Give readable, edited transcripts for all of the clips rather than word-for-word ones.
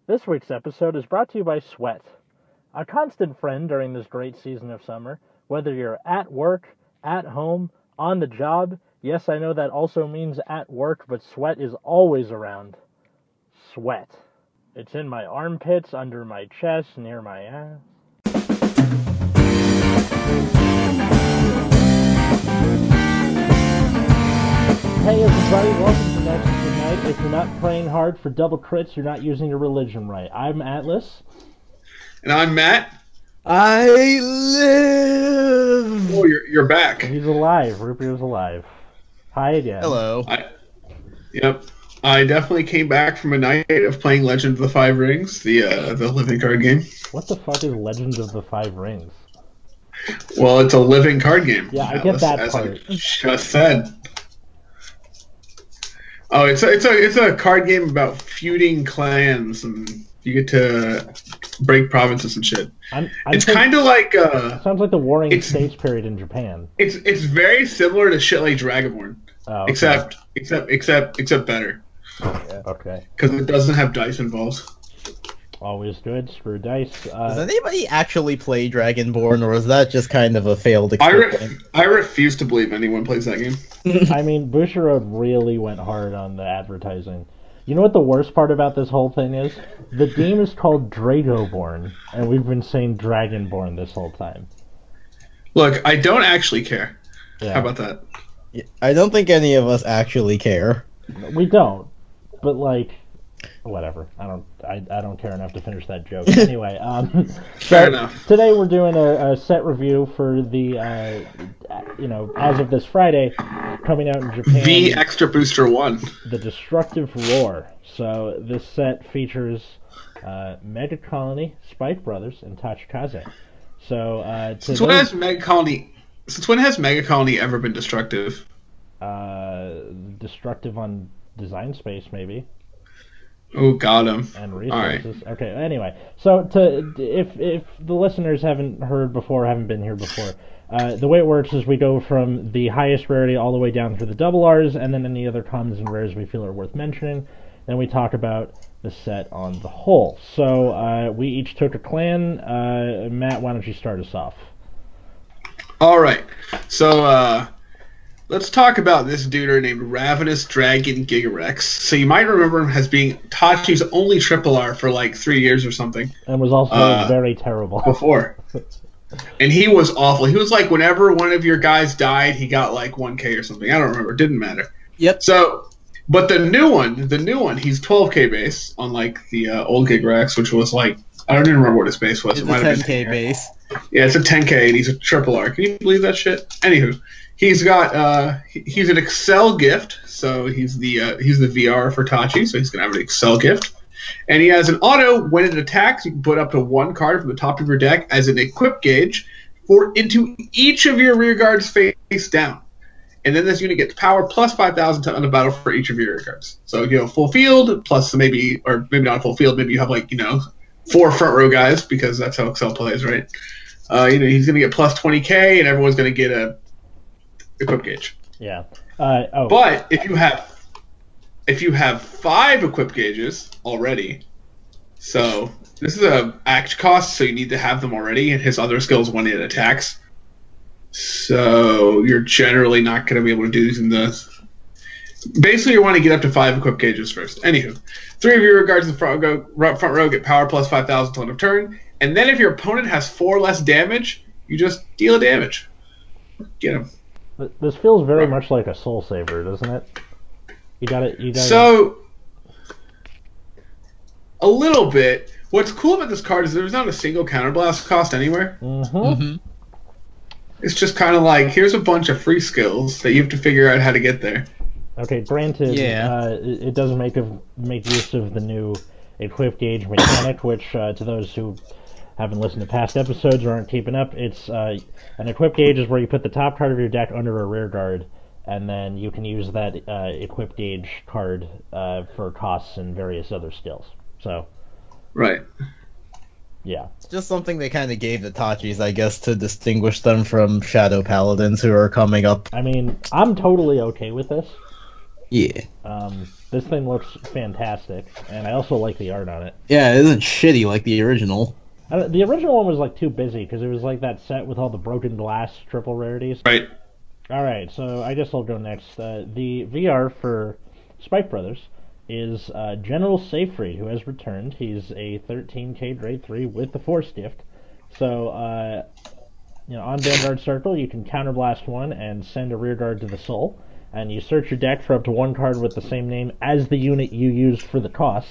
This week's episode is brought to you by Sweat, a constant friend during this great season of summer. Whether you're at work, at home, on the job, yes, I know that also means at work, but Sweat is always around. Sweat. It's in my armpits, under my chest, near my ass. Hey everybody, welcome to Nexus tonight. If you're not praying hard for double crits, you're not using your religion right. I'm Atlas. And I'm Matt. I live! Oh, you're back. He's alive. Rupert's alive. Hi again. Hello. Yep. I definitely came back from a night of playing Legend of the Five Rings, the living card game. What the fuck is Legend of the Five Rings? Well, it's a living card game. Yeah, I get that as part. I just said. Oh, it's a card game about feuding clans, and you get to break provinces and shit. It's kind of like sounds like the Warring States period in Japan. It's very similar to shit like Dragonborn, okay. except better. Okay. Because it doesn't have dice involved. Always good. Screw dice. Does anybody actually play Dragonborn, or is that just kind of a failed experiment? I refuse to believe anyone plays that game. I mean, Bushiroad really went hard on the advertising. You know what the worst part about this whole thing is? The game is called Dragoborn, and we've been saying Dragonborn this whole time. Look, I don't actually care. Yeah. How about that? I don't think any of us actually care. We don't, but like, whatever. I don't care enough to finish that joke. Anyway, Fair enough. Today we're doing a set review for the, as of this Friday, coming out in Japan. The Extra Booster 1. The Destructive Roar. So this set features Megacolony, Spike Brothers, and Tachikaze. So Since when has Megacolony ever been destructive? Destructive on design space, maybe. Oh, got him. And resources. Right. Okay. Anyway, so if the listeners haven't been here before, the way it works is we go from the highest rarity all the way down through the double R's, and then any other commons and rares we feel are worth mentioning. Then we talk about the set on the whole. So we each took a clan. Matt, why don't you start us off? All right. So let's talk about this dude named Ravenous Dragon Gigarex. So you might remember him as being Tachi's only triple R for like 3 years or something. And was also very terrible. Before. And he was awful. He was like, whenever one of your guys died, he got like 1k or something. I don't remember. It didn't matter. Yep. So, but the new one, he's 12k base, unlike the old Gigarex, which was like, I don't even remember what his base was. It's a 10k base. Yeah, it's a 10k, and he's a triple R. Can you believe that shit? Anywho. He's got he's an Excel gift, so he's the VR for Tachi, so he's gonna have an Excel gift, and he has an auto when it attacks. You can put up to one card from the top of your deck as an equip gauge into each of your rear guards face down, and then this unit gets power plus 5,000 on the battle for each of your rear guards. So you have full field plus maybe not full field. Maybe you have 4 front row guys because that's how Excel plays, right? He's gonna get plus 20k, and everyone's gonna get a equip gauge. Yeah. But if you have 5 equip gauges already, so this is a act cost, so you need to have them already, and his other skills when it attacks. So you're generally not going to be able to do these in the. Basically, you want to get up to 5 equip gauges first. Anywho, 3 of your guards in the front row get power plus 5,000 till end of turn, and then if your opponent has 4 less damage, you just deal a damage. Get him. This feels very much like a Soul Saver, doesn't it? You got it. So, a little bit. What's cool about this card is there's not a single counterblast cost anywhere. Mm-hmm. It's just kind of like, here's a bunch of free skills that you have to figure out how to get there. Okay, granted, it does make use of the new equip gauge mechanic, which to those who haven't listened to past episodes or aren't keeping up, it's an equip gauge is where you put the top card of your deck under a rear guard, and then you can use that equip gauge card for costs and various other skills. So, right. Yeah. It's just something they kind of gave the Tachis, I guess, to distinguish them from Shadow Paladins who are coming up. I mean, I'm totally okay with this. Yeah. This thing looks fantastic, and I also like the art on it. Yeah, it isn't shitty like the original. The original one was like too busy because it was like that set with all the broken glass triple rarities. Right. All right, so I guess I'll go next. The VR for Spike Brothers is General Seyfried, who has returned. He's a 13k grade 3 with the Force Gift. So, on Vanguard Circle, you can counterblast one and send a rear guard to the soul. And you search your deck for up to one card with the same name as the unit you used for the cost.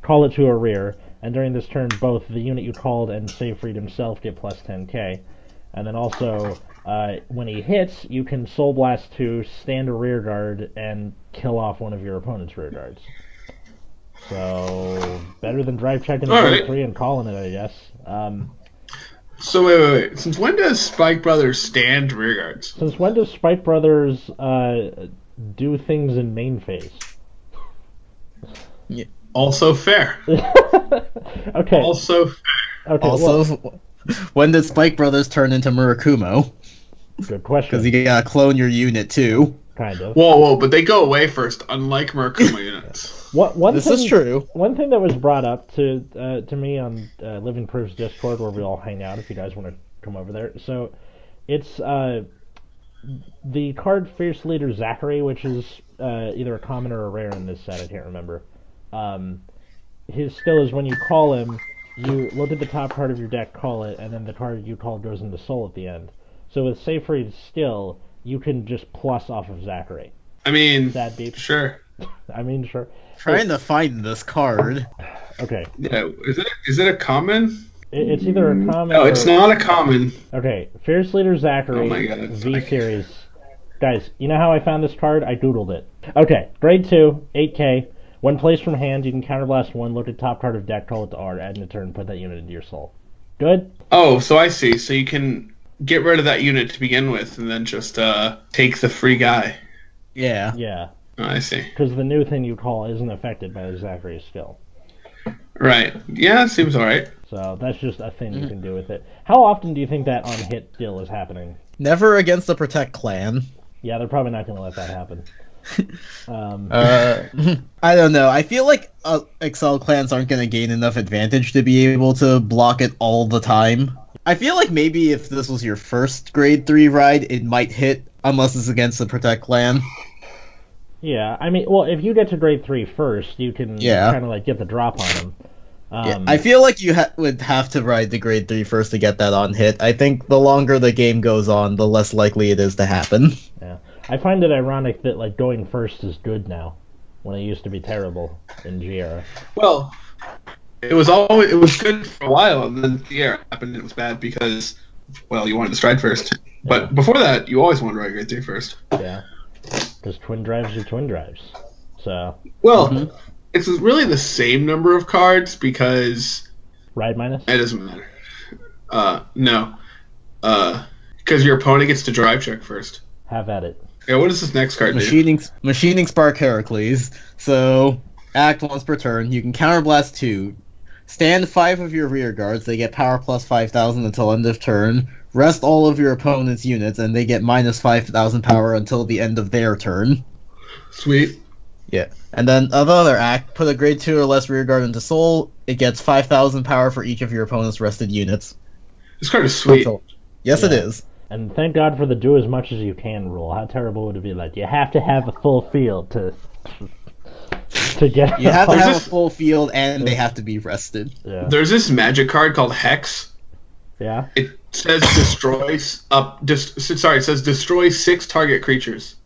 Call it to a rear, and during this turn, both the unit you called and Seyfried himself get plus 10k. And then also, when he hits, you can Soul Blast 2, stand a rear guard, and kill off one of your opponent's rear guards. So, better than drive checking the grade 3 and calling it, I guess. So wait. Since when does Spike Brothers stand rear guards? Since when does Spike Brothers do things in main phase? Yeah. Also fair. Okay. Also fair. Okay. Also, when did Spike Brothers turn into Murakumo? Good question. Because you gotta clone your unit too. Kind of. Whoa, but they go away first, unlike Murakumo units. This is true. One thing that was brought up to me on Living Proof's Discord, where we all hang out, if you guys want to come over there. So, it's the card Fierce Leader Zachary, which is either a common or a rare in this set. I can't remember. His skill is when you call him, you look at the top card of your deck, call it, and then the card you called goes into Soul at the end. So with Seyfried's skill, you can just plus off of Zachary. I mean, That beep. sure. I mean, sure. Trying to find this card. Okay. Yeah, is it a common? It's either a common. No, it's not a common. Okay, Fierce Leader Zachary, Oh my God, V Series. Guys, you know how I found this card? I doodled it. Okay, grade 2, 8k. When placed from hand, you can counterblast one, look at top card of deck, call it to R, add in a turn, put that unit into your soul. Good? Oh, so I see. So you can get rid of that unit to begin with, and then just take the free guy. Yeah. Yeah. Oh, I see. Because the new thing you call isn't affected by the Zachary's skill. Right. Yeah, seems alright. So that's just a thing you can do with it. How often do you think that on hit still is happening? Never against the Protect clan. Yeah, they're probably not going to let that happen. I don't know. I feel like Excel clans aren't going to gain enough advantage to be able to block it all the time. I feel like maybe if this was your first grade 3 ride, it might hit, unless it's against the Protect clan. Yeah, I mean, well, if you get to grade 3 first, you can kind of like get the drop on them. Yeah, I feel like you would have to ride the grade 3 first to get that on hit. I think the longer the game goes on, the less likely it is to happen. Yeah, I find it ironic that like going first is good now, when it used to be terrible in GR. Well, it was good for a while, and then the era happened and it was bad because, well, you wanted to stride first. But before that, you always wanted to ride grade 3 first. Yeah, because twin drives are twin drives. So. Well, it's really the same number of cards because... Ride minus? It doesn't matter. No. Because your opponent gets to drive check first. Have at it. Yeah, what does this next card do? Machining Spark Heracles. So, act once per turn. You can counterblast 2. Stand 5 of your rear guards. They get power plus 5,000 until end of turn. Rest all of your opponent's units, and they get minus 5,000 power until the end of their turn. Sweet. Yeah. And then another act, put a grade 2 or less rear guard into Soul. It gets 5,000 power for each of your opponent's rested units. This card is sweet. Yes, it is. And thank God for the do as much as you can rule. How terrible would it be? Like, you have to have a full field to get... You have to have a full field, and they have to be rested. Yeah. There's this magic card called Hex. Yeah? It says destroy 6 target creatures.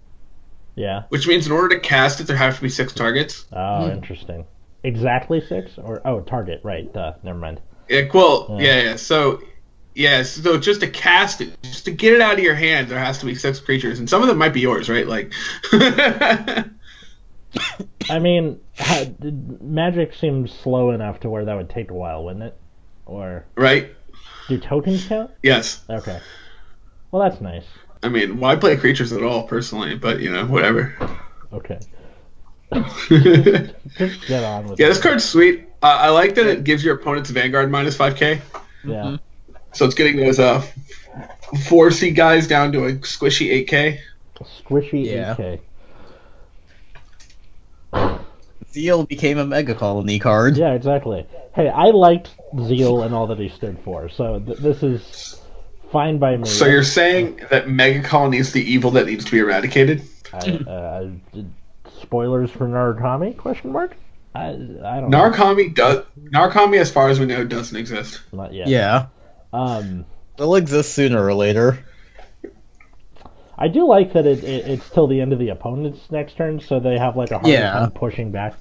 Yeah. Which means in order to cast it, there have to be 6 targets. Oh, interesting. Exactly 6? Or target, right. Never mind. Yeah, well, yeah. So just to cast it, just to get it out of your hand, there has to be 6 creatures. And some of them might be yours, right? Like... I mean, Magic seems slow enough to where that would take a while, wouldn't it? Or... Right. Do tokens count? Yes. Okay. Well, that's nice. I mean, why play creatures at all, personally? But, whatever. Okay. Just get on with it. Yeah, this card's sweet. I like that it gives your opponent's Vanguard minus 5k. Yeah. So it's getting those 4C guys down to a squishy 8k. Squishy 8k. Zeal became a Megacolony card. Yeah, exactly. Hey, I liked Zeal and all that he stood for, so this is fine by me. So you're saying that Megacolony is the evil that needs to be eradicated? Spoilers for Narukami? Question mark? I don't know. Narukami, as far as we know, doesn't exist. Not yet. Yeah. It'll exist sooner or later. I do like that it's till the end of the opponent's next turn, so they have like a hard time pushing back.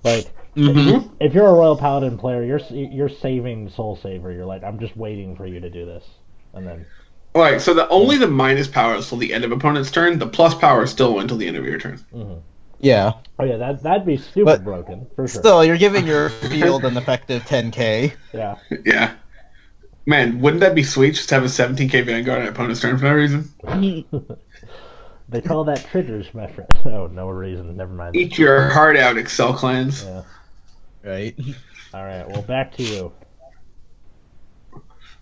Like, if you're a Royal Paladin player, you're saving Soul Saver. You're like, I'm just waiting for you to do this, and then. All right, so only the minus power is till the end of opponent's turn. The plus power is still until the end of your turn. Mm-hmm. Yeah. Oh yeah, that'd be stupid broken for sure. Still, you're giving your field an effective 10k. Yeah. Yeah. Man, wouldn't that be sweet just to have a 17k Vanguard on opponent's turn for no reason? They call that triggers, my friend. Oh, no reason. Never mind. Eat your heart out, Excel clans. Yeah. Right. All right. Well, back to you.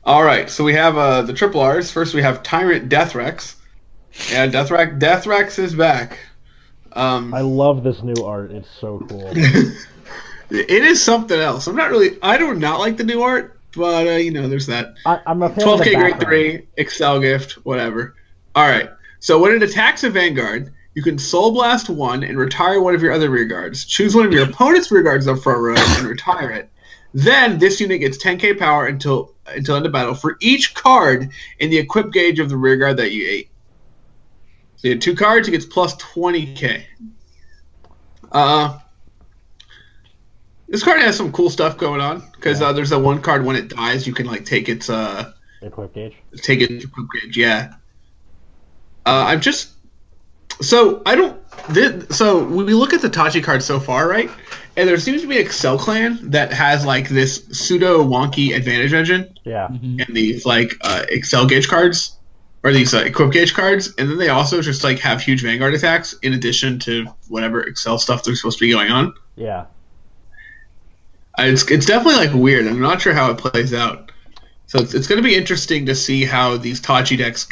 All right. So we have the triple R's. First, we have Tyrant Deathrex. Yeah, Deathrex is back. I love this new art. It's so cool. It is something else. I do not like the new art, but there's that. I'm a fan 12k grade 3, Excel gift, whatever. All right. So when it attacks a Vanguard, you can Soul Blast 1 and retire one of your other rear guards. Choose one of your opponent's rear guards up front row and retire it. Then this unit gets 10k power until end of battle for each card in the equip gauge of the rear guard that you ate. So you had 2 cards, it gets plus 20k. This card has some cool stuff going on because there's that one card when it dies, you can like take its equip gauge. Take its equip gauge, yeah. So when we look at the Tachi card so far, right? And there seems to be an Excel clan that has like this pseudo wonky advantage engine. Yeah. And these like Excel gauge cards or these equip gauge cards, and then they also just like have huge Vanguard attacks in addition to whatever Excel stuff they're supposed to be going on. Yeah. It's definitely like weird. I'm not sure how it plays out. So it's going to be interesting to see how these Tachi decks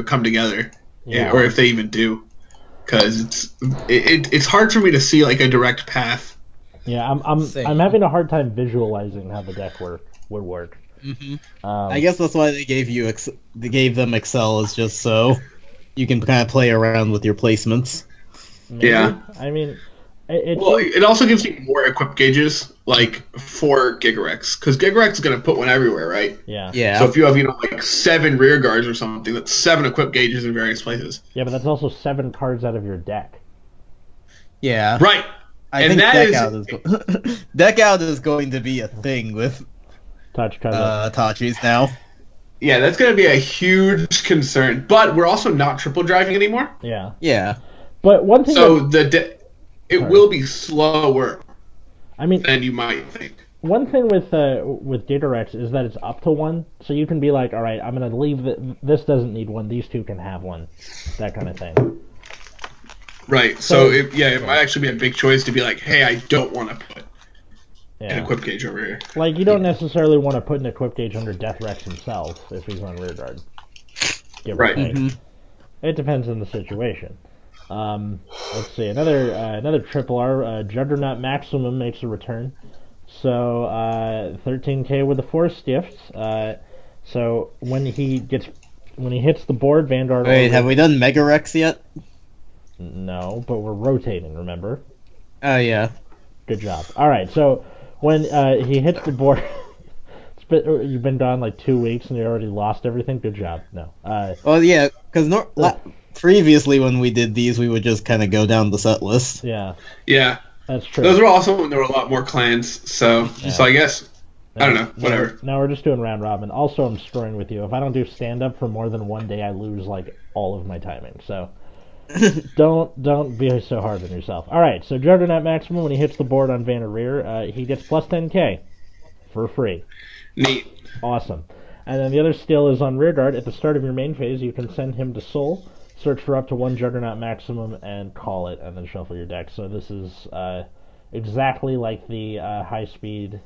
come together. Yeah. Or if they even do, because it's hard for me to see like a direct path. Yeah, I'm having a hard time visualizing how the deck would work. Mm-hmm. I guess that's why they gave them Excel, is just so you can kind of play around with your placements. Maybe. Yeah, I mean, it also gives you more equip gauges, like for Gigarex, because Gigarex is going to put one everywhere, right? Yeah. Yeah. So if you have like 7 rear guards or something, that's 7 equip gauges in various places. Yeah, but that's also 7 cards out of your deck. Yeah. Right. I think deck out is going to be a thing with Tachis now. Yeah, that's going to be a huge concern. But we're also not triple driving anymore. Yeah. Yeah. But one thing. So it will be slower. Than you might think. One thing with Datarex is that it's up to 1, so you can be like, all right, I'm going to leave this doesn't need 1, these 2 can have 1, that kind of thing. Right. So it might actually be a big choice to be like, hey, I don't want to put an equip gauge over here. Like, you don't necessarily want to put an equip gauge under Deathrex himself if he's on rear guard. Right. Mm-hmm. It depends on the situation. Let's see, another triple R, Juggernaut Maximum makes a return. So 13k with the Force Gift. So when he hits the board, Vanguard. Wait, have we done Mega Rex yet? No, but we're rotating. Remember? Oh yeah. Good job. All right, so when he hits the board, you've been gone like 2 weeks and you already lost everything. Good job. No. Well, yeah, because previously when we did these, we would just kind of go down the set list. Yeah. Yeah. That's true. Those were also when there were a lot more clans, so I guess I don't know, whatever. Now we're just doing round robin. Also, I'm screwing with you. If I don't do stand up for more than 1 day, I lose like all of my timing. So don't be so hard on yourself. All right, so Juggernaut Maximum, when he hits the board on Vanna Rear, he gets plus 10k for free. Neat. Awesome. And then the other skill is on rear guard. At the start of your main phase, you can send him to Soul, search for up to 1 Juggernaut Maximum, and call it, and then shuffle your deck. So this is exactly like the high-speed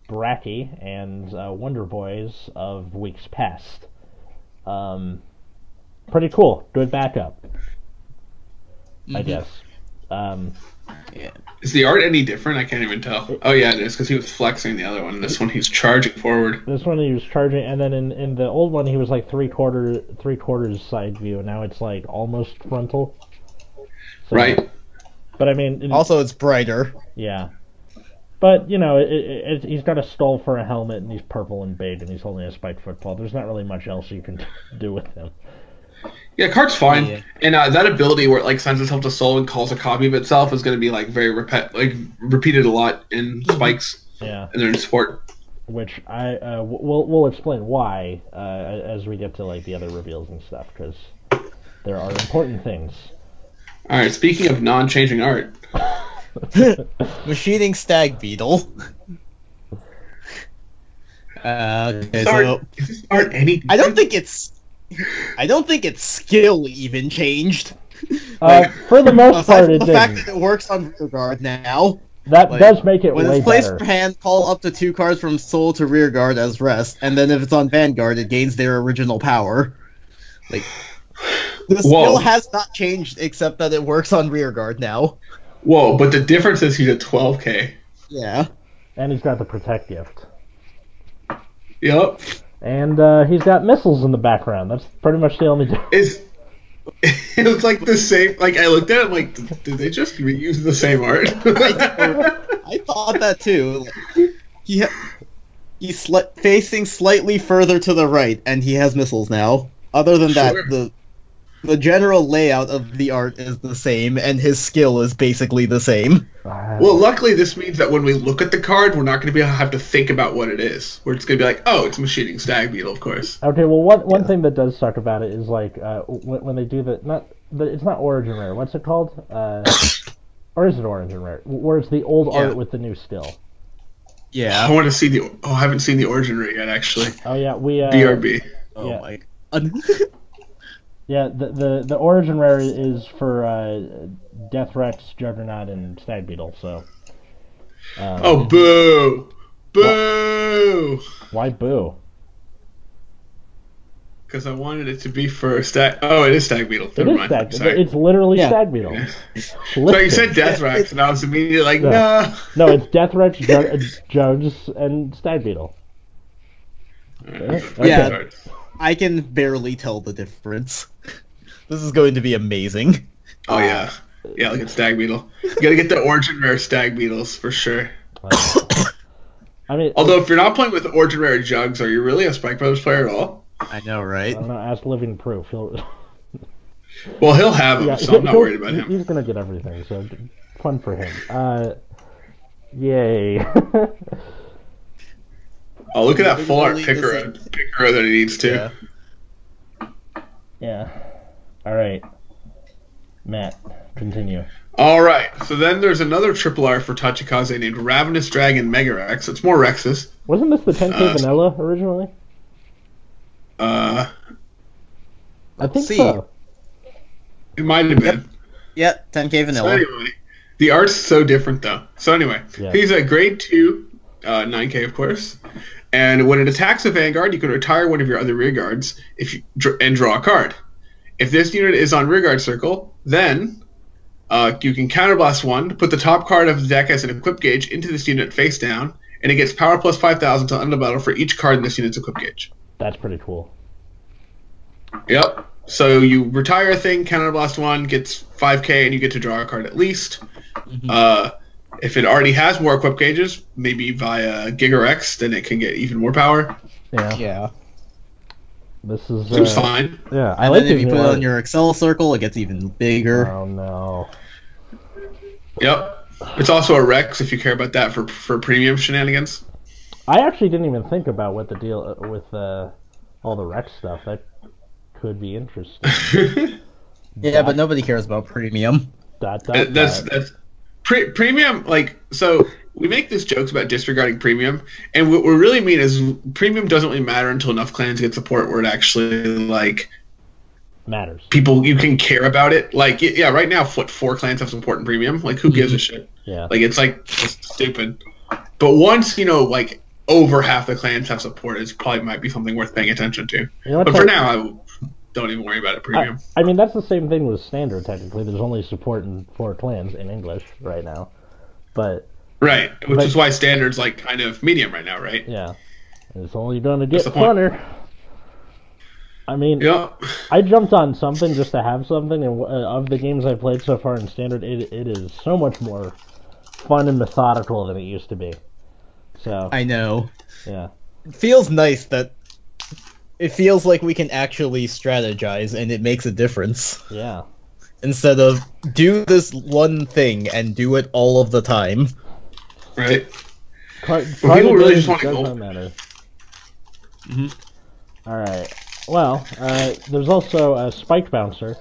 Bracky and Wonder Boys of weeks past. Pretty cool. Good backup, I guess. Yeah. Is the art any different? I can't even tell. Oh yeah, it is, because he was flexing the other one. This one he's charging forward. This one he was charging, and then in the old one he was like three quarters side view, and now it's like almost frontal. So, Right. But I mean, Also, it's brighter. yeah. But you know, he's got a skull for a helmet, and he's purple and big, and he's holding a spiked football. There's not really much else you can do with him. Yeah, card's fine, Yeah. and that ability where it like sends itself to soul and calls a copy of itself is going to be like very repeated a lot in spikes. Yeah. And they're in sport. Which we'll explain why as we get to like the other reveals and stuff, because there are important things. All right. Speaking of non-changing art, Machining Stag Beetle. Okay, is so this art any? I don't think its skill even changed. For the most Aside part, from it the did. fact that it works on rear guard now. That like, does make it When way it's placed better. for hand, call up to 2 cards from soul to rear guard as rest, and then if it's on vanguard, it gains their original power. Like, the skill has not changed except that it works on rear guard now. Whoa! But the difference is he's at 12K. Yeah. And he's got the protect gift. Yep. And he's got missiles in the background. That's pretty much the only difference. It was like the same. Like I looked at it, like, did they just reuse the same art? I thought that too. He's facing slightly further to the right, and he has missiles now. Other than that, the general layout of the art is the same, and his skill is basically the same. Well, luckily, this means that when we look at the card, we're not going to be able to have to think about what it is. We're just going to be like, oh, it's Machining Stag Beetle, of course. Okay, well, one thing that does suck about it is like when they do it's not Origin Rare. What's it called? Or is it Origin Rare? Where it's the old art with the new skill. Yeah. I want to see the. Oh, I haven't seen the Origin Rare yet, actually. Oh yeah, we. BRB. Oh yeah. my god. Yeah, the Origin Rare is for Death Rex, Juggernaut, and Stag Beetle. So. Oh, boo! Boo! Why boo? Because I wanted it to be for Stag. Oh, it is Stag Beetle. Never mind. Stag. Sorry. It's literally Yeah. Stag Beetle. So you said Death Rex, and I was immediately like, no. No, it's Death Rex, Jugs, and Stag Beetle. Okay. Yeah. I can barely tell the difference. This is going to be amazing. Oh, yeah. Yeah, look at Stag Beetle. You gotta get the Origin Rare Stag Beetles, for sure. I mean, Although, if you're not playing with Origin Rare Jugs, are you really a Spike Brothers player at all? I know, right? I don't know, ask Living Proof. Well, he'll have them, so I'm not worried about him. He's gonna get everything, so fun for him. Yay. Oh, look at that full art Picaro that he needs too. Yeah. Alright. Matt, continue. Alright, so then there's another triple R for Tachikaze named Ravenous Dragon Mega Rex. It's more Rexes. Wasn't this the 10K vanilla originally? I think so. It might have been. Yep, 10K vanilla. So anyway, the art's so different though. So anyway, he's a grade 2, 9K of course. And when it attacks a Vanguard, you can retire one of your other rear guards and draw a card. If this unit is on rear guard circle, then you can counterblast one, put the top card of the deck as an equip gauge into this unit face down, and it gets power plus 5,000 till end of battle for each card in this unit's equip gauge. That's pretty cool. Yep. So you retire a thing, counterblast one, gets 5K, and you get to draw a card at least. Mm-hmm. If it already has more equip gauges, maybe via Gigarex, then it can get even more power. Yeah. This is Seems fine. Yeah, I like it. If you put it on your Excel circle, it gets even bigger. Oh no. Yep. It's also a Rex if you care about that for premium shenanigans. I actually didn't even think about what the deal with all the Rex stuff. That could be interesting. Yeah, but nobody cares about premium. That's premium. Like, so we make these jokes about disregarding premium, and what we really mean is premium doesn't really matter until enough clans get support where it actually like matters. People, you can care about it. Like, yeah, right now, 4 clans have support in premium. Like, who gives a shit? Yeah. Like, it's like just stupid. But once like over half the clans have support, it probably might be something worth paying attention to. But for now, don't even worry about it premium. I mean, that's the same thing with standard, technically. There's only support in 4 clans in English right now. But Right, which is why standard's like kind of medium right now, right? yeah, it's only going to get What's the point? funner. I mean, Yeah. I jumped on something just to have something, and of the games I've played so far in standard, it is so much more fun and methodical than it used to be. So I know. yeah, It feels nice that it feels like we can actually strategize, and it makes a difference. yeah. Instead of do this one thing and do it all of the time. Right. People really just want to does go. not matter. Mhm. All right. Well, there's also a Spike Bouncer,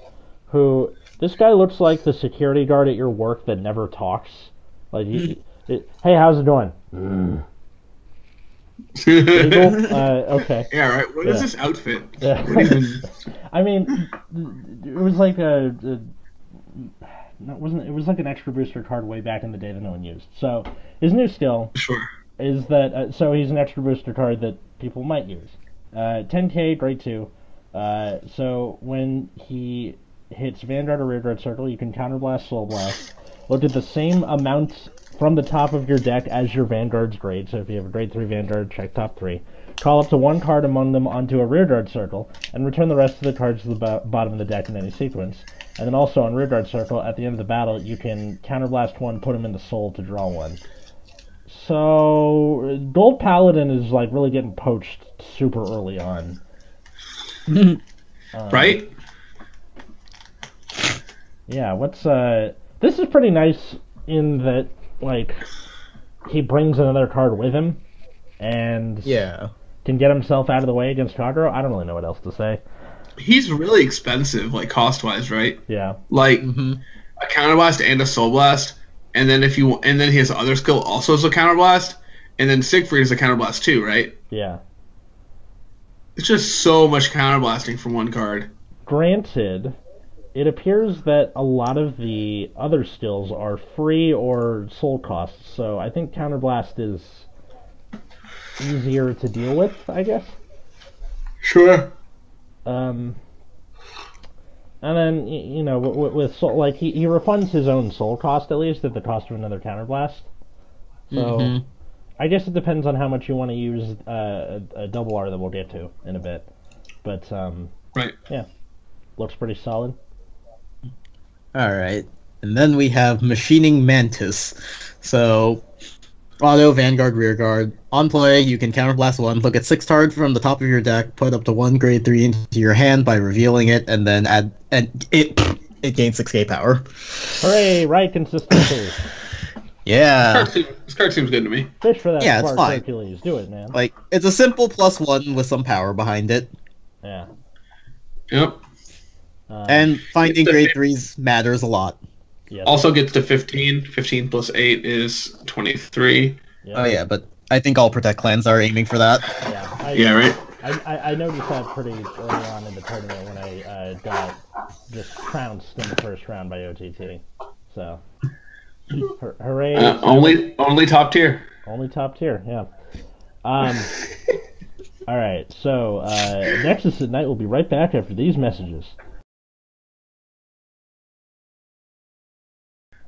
who this guy looks like the security guard at your work that never talks. Like, hey, how's it going? Legal? Okay. Yeah, right. What is Yeah. this outfit? Yeah. What even... I mean, it was like no, it wasn't. It was like an extra booster card way back in the day that no one used. So his new skill Sure. is that so he's an extra booster card that people might use. 10k, grade 2. So when he hits Vanguard or Rearguard Circle, you can counterblast, Soul Blast. Look at the same amount from the top of your deck as your Vanguard's grade. So if you have a grade 3 Vanguard, check top 3. Call up to 1 card among them onto a Rearguard Circle, and return the rest of the cards to the bottom of the deck in any sequence. And then also on Rearguard Circle, at the end of the battle, you can counterblast 1, put him in the Soul to draw 1. So Gold Paladin is like really getting poached super early on. Right? Yeah, this is pretty nice in that, like, he brings another card with him and Yeah. can get himself out of the way against Kagero. I don't really know what else to say. He's really expensive, like cost-wise, right? Yeah. Like Mhm. a counterblast and a soul blast, and then his other skill also is a counterblast, and then Siegfried is a counterblast too, right? Yeah. It's just so much counterblasting from one card. Granted, it appears that a lot of the other skills are free or soul costs, so I think Counterblast is easier to deal with, I guess. Sure. And then, you know, with soul, like, he refunds his own soul cost, at least, at the cost of another Counterblast. So, Mhm. I guess it depends on how much you want to use a double R that we'll get to in a bit. But, Right. yeah, looks pretty solid. Alright. And then we have Machining Mantis. So, auto, Vanguard, Rearguard. On play, you can counterblast 1, look at 6 cards from the top of your deck, put up to 1 grade 3 into your hand by revealing it, and then it gains 6k power. Hooray, right consistency. Yeah. This card seems good to me. Fish for that Yeah, it's spark, fine. Hercules. Do it, man. Like, it's a simple +1 with some power behind it. Yeah. Yep. And finding the- grade 3s matters a lot. Yeah. Also gets to 15. 15 plus 8 is 23. Yeah. Oh yeah, but I think all Protect clans are aiming for that. Yeah. Yeah, right? I noticed that pretty early on in the tournament when I got just trounced in the first round by OTT. So, hooray! Only top tier. Only top tier, yeah. All right, so Nexus at Night will be right back after these messages.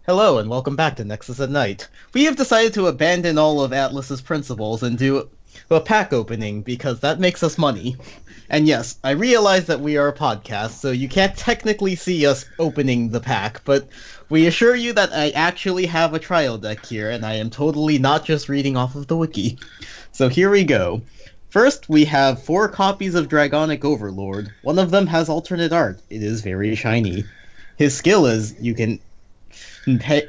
Hello and welcome back to Nexus at Night. We have decided to abandon all of Atlas's principles and do a pack opening because that makes us money. And yes, I realize that we are a podcast, so you can't technically see us opening the pack, but we assure you that I actually have a trial deck here, and I am totally not just reading off of the wiki. So here we go. First, we have 4 copies of Dragonic Overlord. One of them has alternate art. It is very shiny. His skill is you can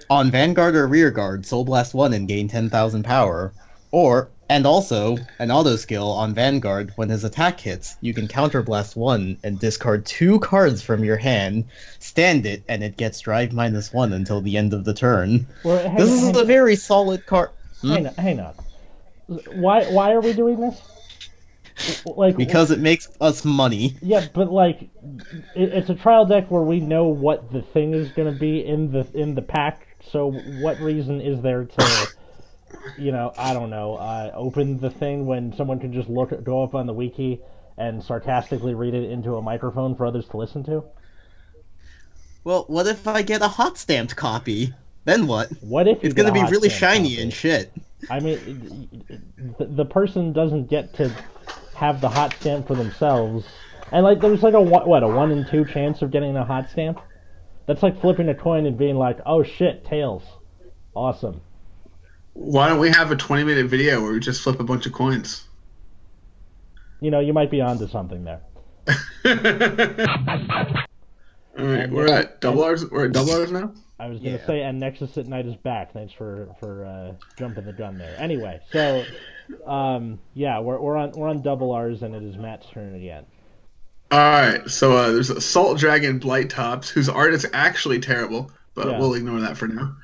on Vanguard or Rearguard, Soul Blast 1 and gain 10,000 power. And also, an auto skill on Vanguard, when his attack hits, you can Counterblast 1 and discard 2 cards from your hand, stand it, and it gets Drive -1 until the end of the turn. Well, This is a very solid card. Hang on. Why are we doing this? Like, Because it makes us money. yeah, but like, it's a trial deck where we know what the thing is going to be in the pack. So what reason is there to, you know, I don't know, open the thing when someone can just go up on the wiki and sarcastically read it into a microphone for others to listen to? Well, what if I get a hot stamped copy? Then what? What if it's going to be really shiny and shit? I mean, the person doesn't get to have the hot stamp for themselves. And like, there's like a 1 in 2 chance of getting a hot stamp? That's like flipping a coin and being like, oh shit, tails. Awesome. Why don't we have a 20-minute video where we just flip a bunch of coins? You know, you might be onto something there. All right, we're at double R's. We're at double R's now. I was gonna say, and Nexus at Night is back. Thanks for jumping the gun there. Anyway, so yeah, we're on double R's, and it is Matt's turn again. All right, so there's Assault Dragon Blight Tops, whose art is actually terrible, but we'll ignore that for now.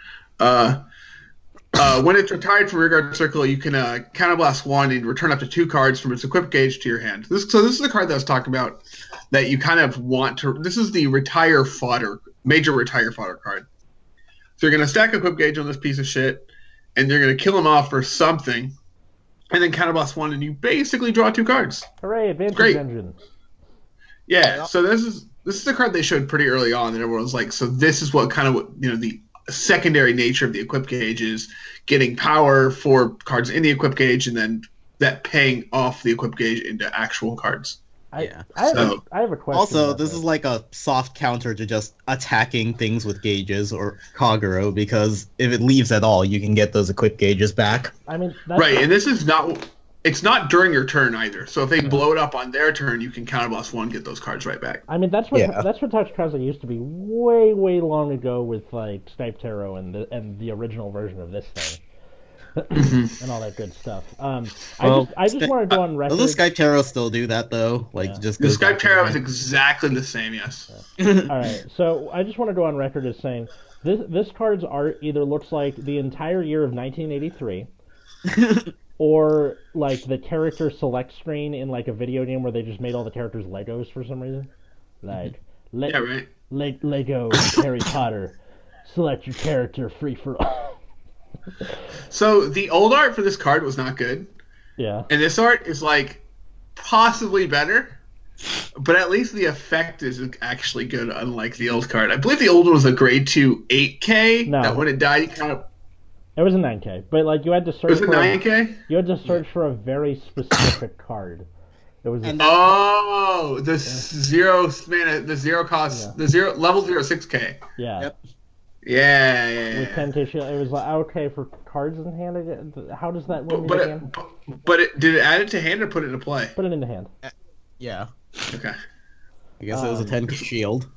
When it's retired from Rearguard Circle, you can Counterblast 1 and return up to 2 cards from its equip gauge to your hand. This is the card that I was talking about that you kind of want to... This is the Retire Fodder, Major Retire Fodder card. So you're going to stack equip gauge on this piece of shit, and you're going to kill him off for something, and then Counterblast 1, and you basically draw 2 cards. Hooray, Advantage Engine. Yeah, so this is the card they showed pretty early on, and everyone was like, so this is what kind of, the secondary nature of the equip gauge is, getting power for cards in the equip gauge, and then that paying off the equip gauge into actual cards. I have a question. Also, this is like a soft counter to just attacking things with gauges or Kagero, because if it leaves at all, you can get those equip gauges back. I mean, right, and this is not... It's not during your turn either. So if they blow it up on their turn, you can Counterblast 1, get those cards right back. I mean, that's what Tachikaze used to be way, way long ago with like Snipe Tarot and the original version of this thing. And all that good stuff. I just want to go on record. Does the Skype Tarot still do that though? Just the Skype Tarot is exactly the same. Yes. All right. So I just want to go on record as saying this card's art either looks like the entire year of 1983. Or like the character select screen in like a video game where they just made all the characters Legos for some reason. Like Lego Harry Potter, select your character free for all. So the old art for this card was not good. Yeah. And this art is like possibly better, but at least the effect is actually good, unlike the old card. I believe the old one was a grade 2 8K. No. That when it died, you kind of... It was a 9K, but like you had to search. Was it 9K? You had to search for a very specific card. It was. The zero cost, the zero level 6K. Yeah. Yep. Yeah. With 10K shield, it was like okay for cards in hand again. How does that win me again? Did it add it to hand or put it into play? Put it into hand. Yeah. Okay. I guess it was a 10K shield.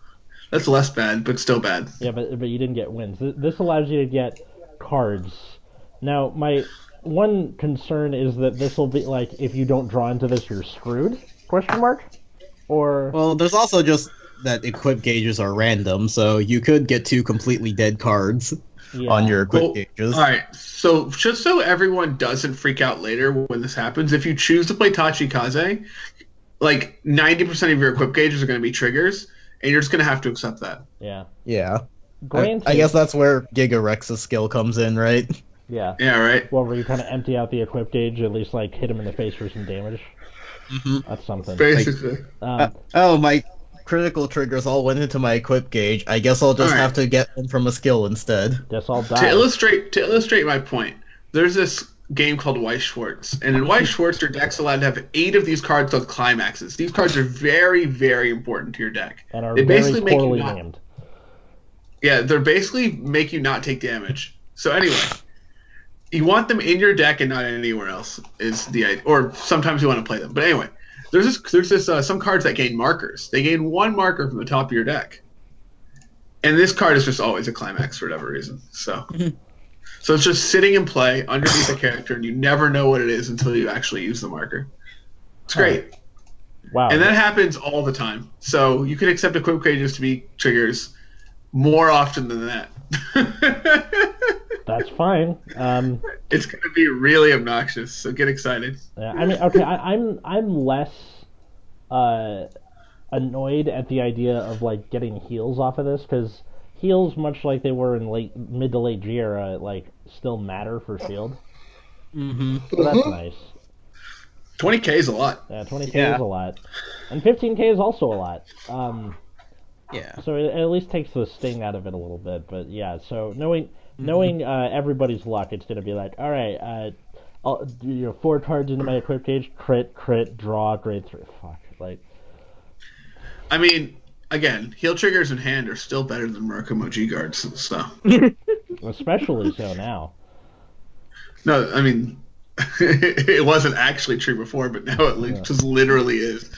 That's less bad, but still bad. Yeah, but you didn't get wins. This allows you to get cards. Now, my one concern is that this will be like if you don't draw into this, you're screwed? Question mark? Or well, there's also just that equip gauges are random, so you could get 2 completely dead cards on your equip gauges. All right, so just so everyone doesn't freak out later when this happens, if you choose to play Tachikaze, like 90% of your equip gauges are going to be triggers, and you're just going to have to accept that. Yeah. I guess that's where Giga Rex's skill comes in, right? Yeah. Yeah, right. Well, where you kind of empty out the equip gauge, at least like hit him in the face for some damage. Mm-hmm. That's something. Basically. My critical triggers all went into my equip gauge. I guess I'll just have to get them from a skill instead. Guess I'll die. To illustrate my point, there's this game called Weiss Schwarz, and in Weiss Schwarz, your deck's allowed to have 8 of these cards called climaxes. These cards are very, very important to your deck. And are very poorly named. Yeah, they're basically make you not take damage. So anyway, you want them in your deck and not anywhere else is the idea. Or sometimes you want to play them. But anyway, there's some cards that gain markers. They gain 1 marker from the top of your deck. And this card is just always a climax for whatever reason. So so it's just sitting in play underneath a character, and you never know what it is until you actually use the marker. It's great. Wow. And that happens all the time. So you can accept equip gauges to be triggers more often than that. That's fine. It's going to be really obnoxious, so get excited. Yeah, I mean, okay, I'm less annoyed at the idea of like getting heals off of this, because heals, much like they were in mid to late G era, like still matter for shield. Mm-hmm. So that's nice. 20k is a lot. Yeah, 20k is a lot, and 15k is also a lot. Yeah. So it at least takes the sting out of it a little bit. But yeah, so knowing everybody's luck, it's gonna be like, all right, 4 cards into my equip gauge, crit, draw, grade 3. Fuck, like. I mean, again, heal triggers in hand are still better than Murakumo G guards and stuff. Especially so now. No, I mean, it wasn't actually true before, but now it just literally is.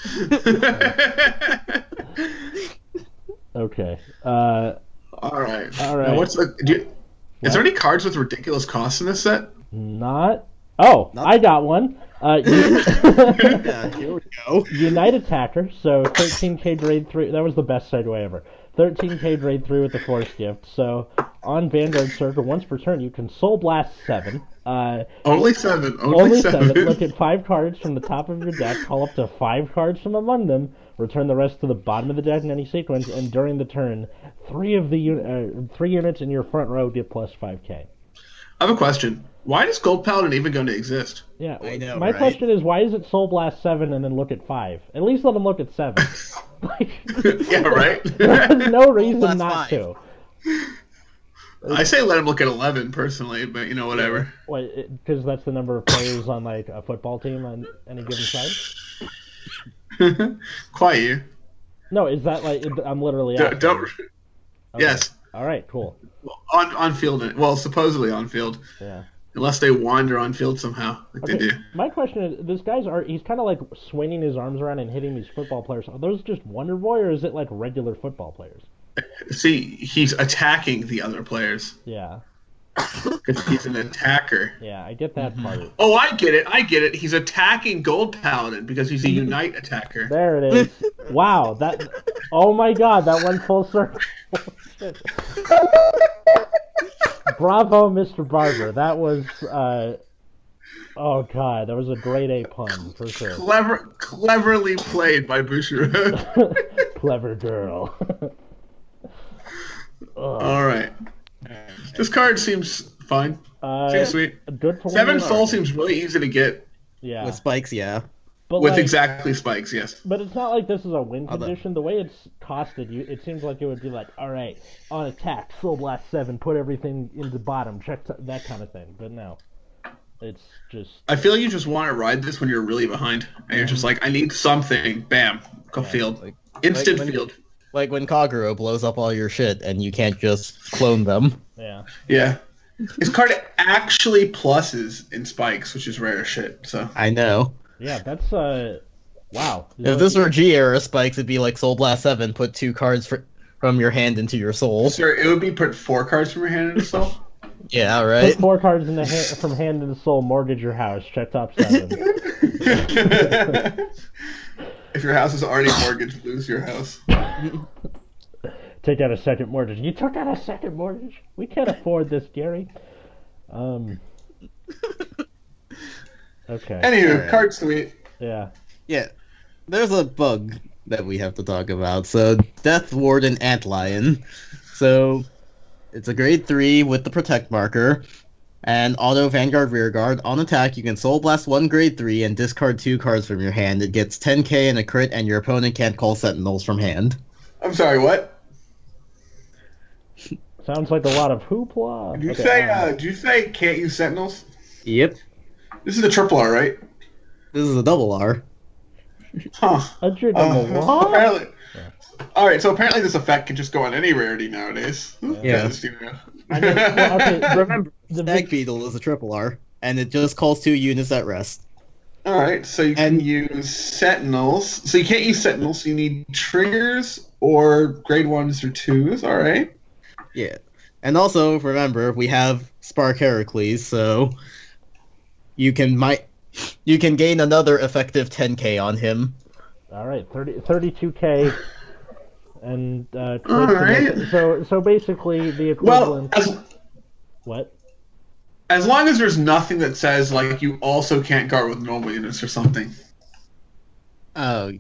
Okay. All right. Now, is there any cards with ridiculous costs in this set? Not. Oh, I got one. Yeah, here we go. Unite Attacker, so 13k grade 3. That was the best segue ever. 13k grade 3 with the Force Gift. So on Vanguard Circle, once per turn, you can Soul Blast 7. Only 7. Only 7. Look at 5 cards from the top of your deck, call up to 5 cards from among them, return the rest to the bottom of the deck in any sequence, and during the turn, 3 units in your front row get plus 5k. I have a question. Why does Gold Paladin even going to exist? Yeah, I know, my right? question is, why is it Soul Blast 7 and then look at 5? At least let them look at 7. Yeah, right? There's no reason Blast not 5. to. I say let him look at 11, personally, but, whatever. Because that's the number of players on, like, a football team on any given side? Quiet you. No, is that, like, I'm literally Don't. asking. Okay. Yes. All right, cool. On field. Well, supposedly on field. Yeah. Unless they wander on field somehow, like they do. My question is, this guy's he's kind of like swinging his arms around and hitting these football players. Are those just Wonder Boy, or is it like regular football players? See, he's attacking the other players. Yeah. Because he's an attacker. Yeah, I get that part. Oh, I get it. He's attacking Gold Paladin because he's a Unite attacker. There it is. Wow, that... Oh my god, that went full circle. Shit. Bravo, Mr. Barber. That was... Oh god, that was a grade A pun, for sure. Cleverly played by Bushiroad. Clever girl. All right. This card seems fine. Seems sweet. Good for 7 soul seems really easy to get. Yeah. With spikes, yeah. But with exactly spikes, yes. But it's not like this is a win condition. The way it's costed, it seems like it would be like, all right, on attack, Soul Blast 7, put everything in the bottom, check that kind of thing. But no, it's just... I feel you just want to ride this when you're really behind. And you're just like, I need something. Bam. Go field. Instant field. Like when Kaguro blows up all your shit and you can't just clone them. Yeah. Yeah. This card actually pluses in spikes, which is rare as shit. So I know. Yeah, that's wow. If this were G-era spikes, it'd be like Soul Blast 7, put 2 cards from your hand into your soul. Sir, it would be put 4 cards from your hand into soul? Yeah, right. Put 4 cards in the from hand into soul, mortgage your house, check top 7. If your house is already mortgaged, lose your house. Take out a second mortgage. You took out a second mortgage? We can't afford this, Gary. Okay. Anywho, card sweet. Yeah. Yeah. There's a bug that we have to talk about. So, Death Warden Antlion. So, it's a grade 3 with the Protect marker. And auto Vanguard Rearguard. On attack, you can Soul Blast 1 grade 3 and discard 2 cards from your hand. It gets 10k and a crit, and your opponent can't call Sentinels from hand. I'm sorry, what? Sounds like a lot of hoopla. Did you say can't use Sentinels? Yep. This is a triple R, right? This is a double R. Huh. Apparently. Alright, so apparently this effect can just go on any rarity nowadays. Yeah. Remember, Stag Beetle is a triple R, and it just calls 2 units at rest. Alright, so you can use Sentinels. So you can't use Sentinels, so you need triggers or grade 1s or 2s, alright. Yeah. And also, remember, we have Spark Heracles, so you can gain another effective 10k on him. Alright, 32k. And Alright. So basically the equivalent. Well, what? As long as there's nothing that says like you also can't guard with normal units or something. Oh.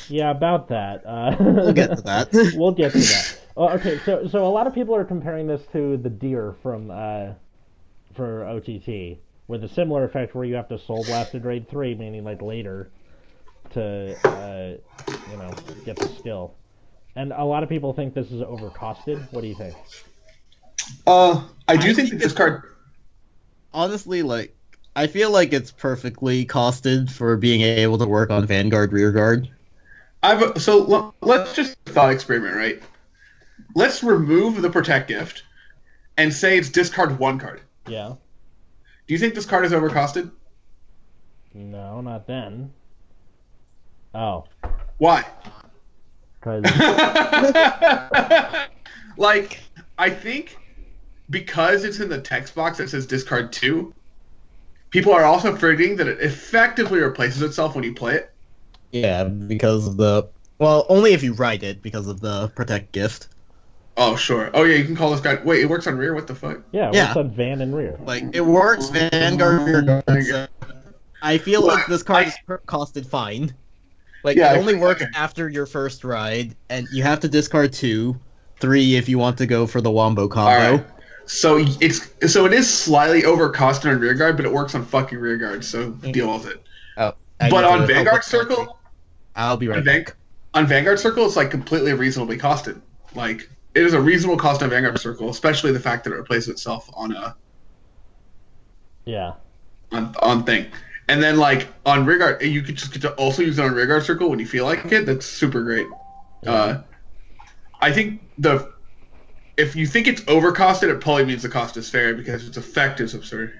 Yeah, about that. We'll get to that. We'll get to that. Okay, so a lot of people are comparing this to the deer from for OTT. with a similar effect where you have to Soul Blast to grade 3, meaning like later, to get the skill. And a lot of people think this is overcosted. What do you think? I do think that this card. Honestly, like, I feel like it's perfectly costed for being able to work on Vanguard Rearguard. Let's just thought experiment, right? Let's remove the Protect gift and say it's discard 1 card. Yeah. Do you think this card is overcosted? No, not then. Oh. Why? 'Cause... like, I think because it's in the text box that says discard 2, people are also forgetting that it effectively replaces itself when you play it. Yeah, because of the... Well, only if you write it, because of the Protect gift. Oh, sure. Oh, yeah, you can call this guy... Wait, it works on rear? What the fuck? Yeah, it works on Van and rear. Like, it works Vanguard Rearguard, so I feel like this card is costed fine. Like, it only works after your first ride, and you have to discard 2, 3 if you want to go for the Wombo combo. All right. So it is slightly overcosted on rearguard, but it works on fucking rearguard, so deal with it. Oh, but on Vanguard Circle, I'll be right back. On Vanguard Circle, it's like completely reasonably costed. Like, it is a reasonable cost on Vanguard Circle, especially the fact that it replaces itself on a on thing. And then like on rearguard, you could just get to also use it on Rearguard Circle when you feel like it. That's super great. Yeah. I think if you think it's overcosted, it probably means the cost is fair because its effect is absurd.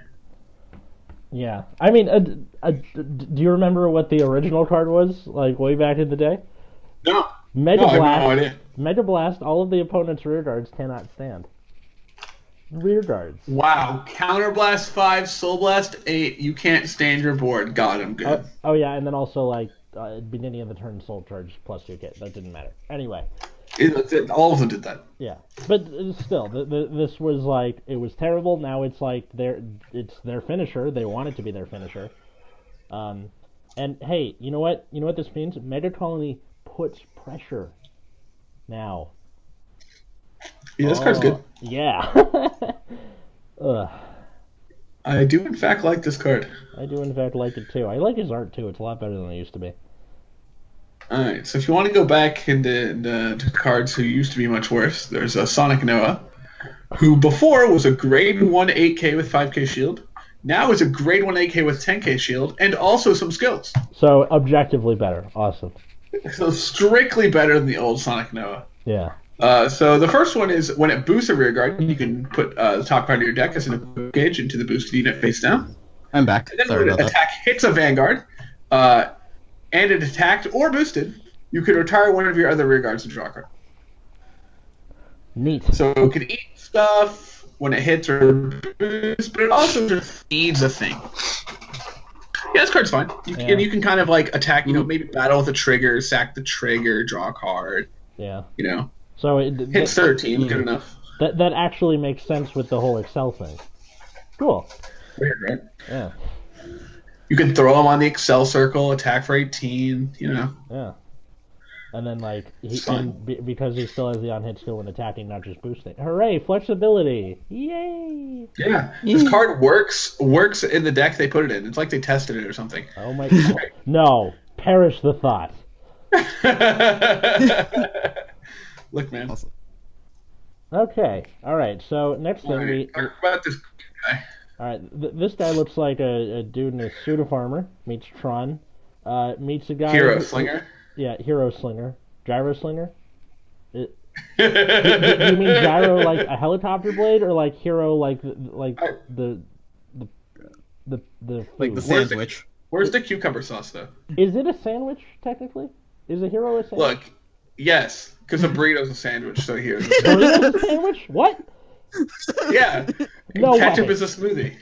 Yeah, I mean, do you remember what the original card was, like, way back in the day? No. Mega I have Blast. no idea. Mega Blast, all of the opponent's rear guards cannot stand. Rear guards. Wow. Counterblast 5, Soul Blast 8, you can't stand your board. God, I'm good. Oh yeah, and then also, like, beginning of the turn, Soul Charge plus 2 kit. That didn't matter. Anyway. All of them did that. Yeah, but still, this was like, it was terrible. Now it's like it's their finisher. They want it to be their finisher. And hey, you know what? You know what this means? Megacolony puts pressure now. Yeah, this card's good. Yeah. I do in fact like this card. I do in fact like it too. I like his art too. It's a lot better than it used to be. Alright, so if you want to go back into cards who used to be much worse, there's Sonic Noah, who before was a grade 1 8k with 5k shield, now is a grade 1 8k with 10k shield, and also some skills. So, objectively better. Awesome. So, strictly better than the old Sonic Noah. Yeah. So, the first one is when it boosts a rear guard, you can put the top card of your deck as an equip gauge into the boosted unit face down. I'm back. And then when an attack hits a Vanguard, and it attacked or boosted, you could retire one of your other rear guards and draw a card. Neat. So it can eat stuff when it hits or boosts, but it also just feeds a thing. Yeah, this card's fine. You can kind of like attack, maybe battle with a trigger, sack the trigger, draw a card. Yeah. So hits 13, good enough. That actually makes sense with the whole Excel thing. Cool. Weird, right? Yeah. You can throw him on the Excel circle, attack for 18, Yeah. And then, like, because he still has the on-hit skill when attacking, not just boosting. Hooray, flexibility! Yay! Yeah. This card works in the deck they put it in. It's like they tested it or something. Oh my god. No. Perish the thought. Look, man. Awesome. Okay. Alright, so next thing talk about this guy. Alright, this guy looks like a dude in a suit of armor, meets Tron, meets a guy... Hero Slinger? Yeah, Hero Slinger. Gyro Slinger? Do you mean gyro like a helicopter blade, or like hero like the like the sandwich? Where's the cucumber sauce, though? Is it a sandwich, technically? Is a hero a sandwich? Look, yes, because a burrito's a sandwich, so here's a burrito's a sandwich? What? Yeah. No ketchup way. is a smoothie.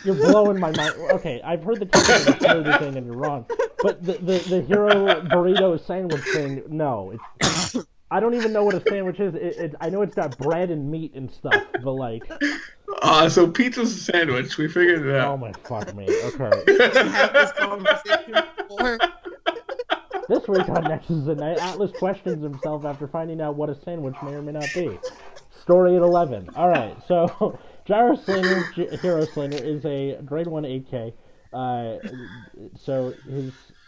You're blowing my mind. Okay, I've heard the ketchup is a smoothie thing, and you're wrong. But the hero burrito sandwich thing, no. I don't even know what a sandwich is. I know it's got bread and meat and stuff, but like... So pizza's a sandwich. We figured it out. Oh my fuck me. Okay. We had this conversation before. This week on Nexus at Night, Atlas questions himself after finding out what a sandwich may or may not be. Story at 11. Alright, so Gyro Slinger, Hero Slinger is a grade 1 8K. So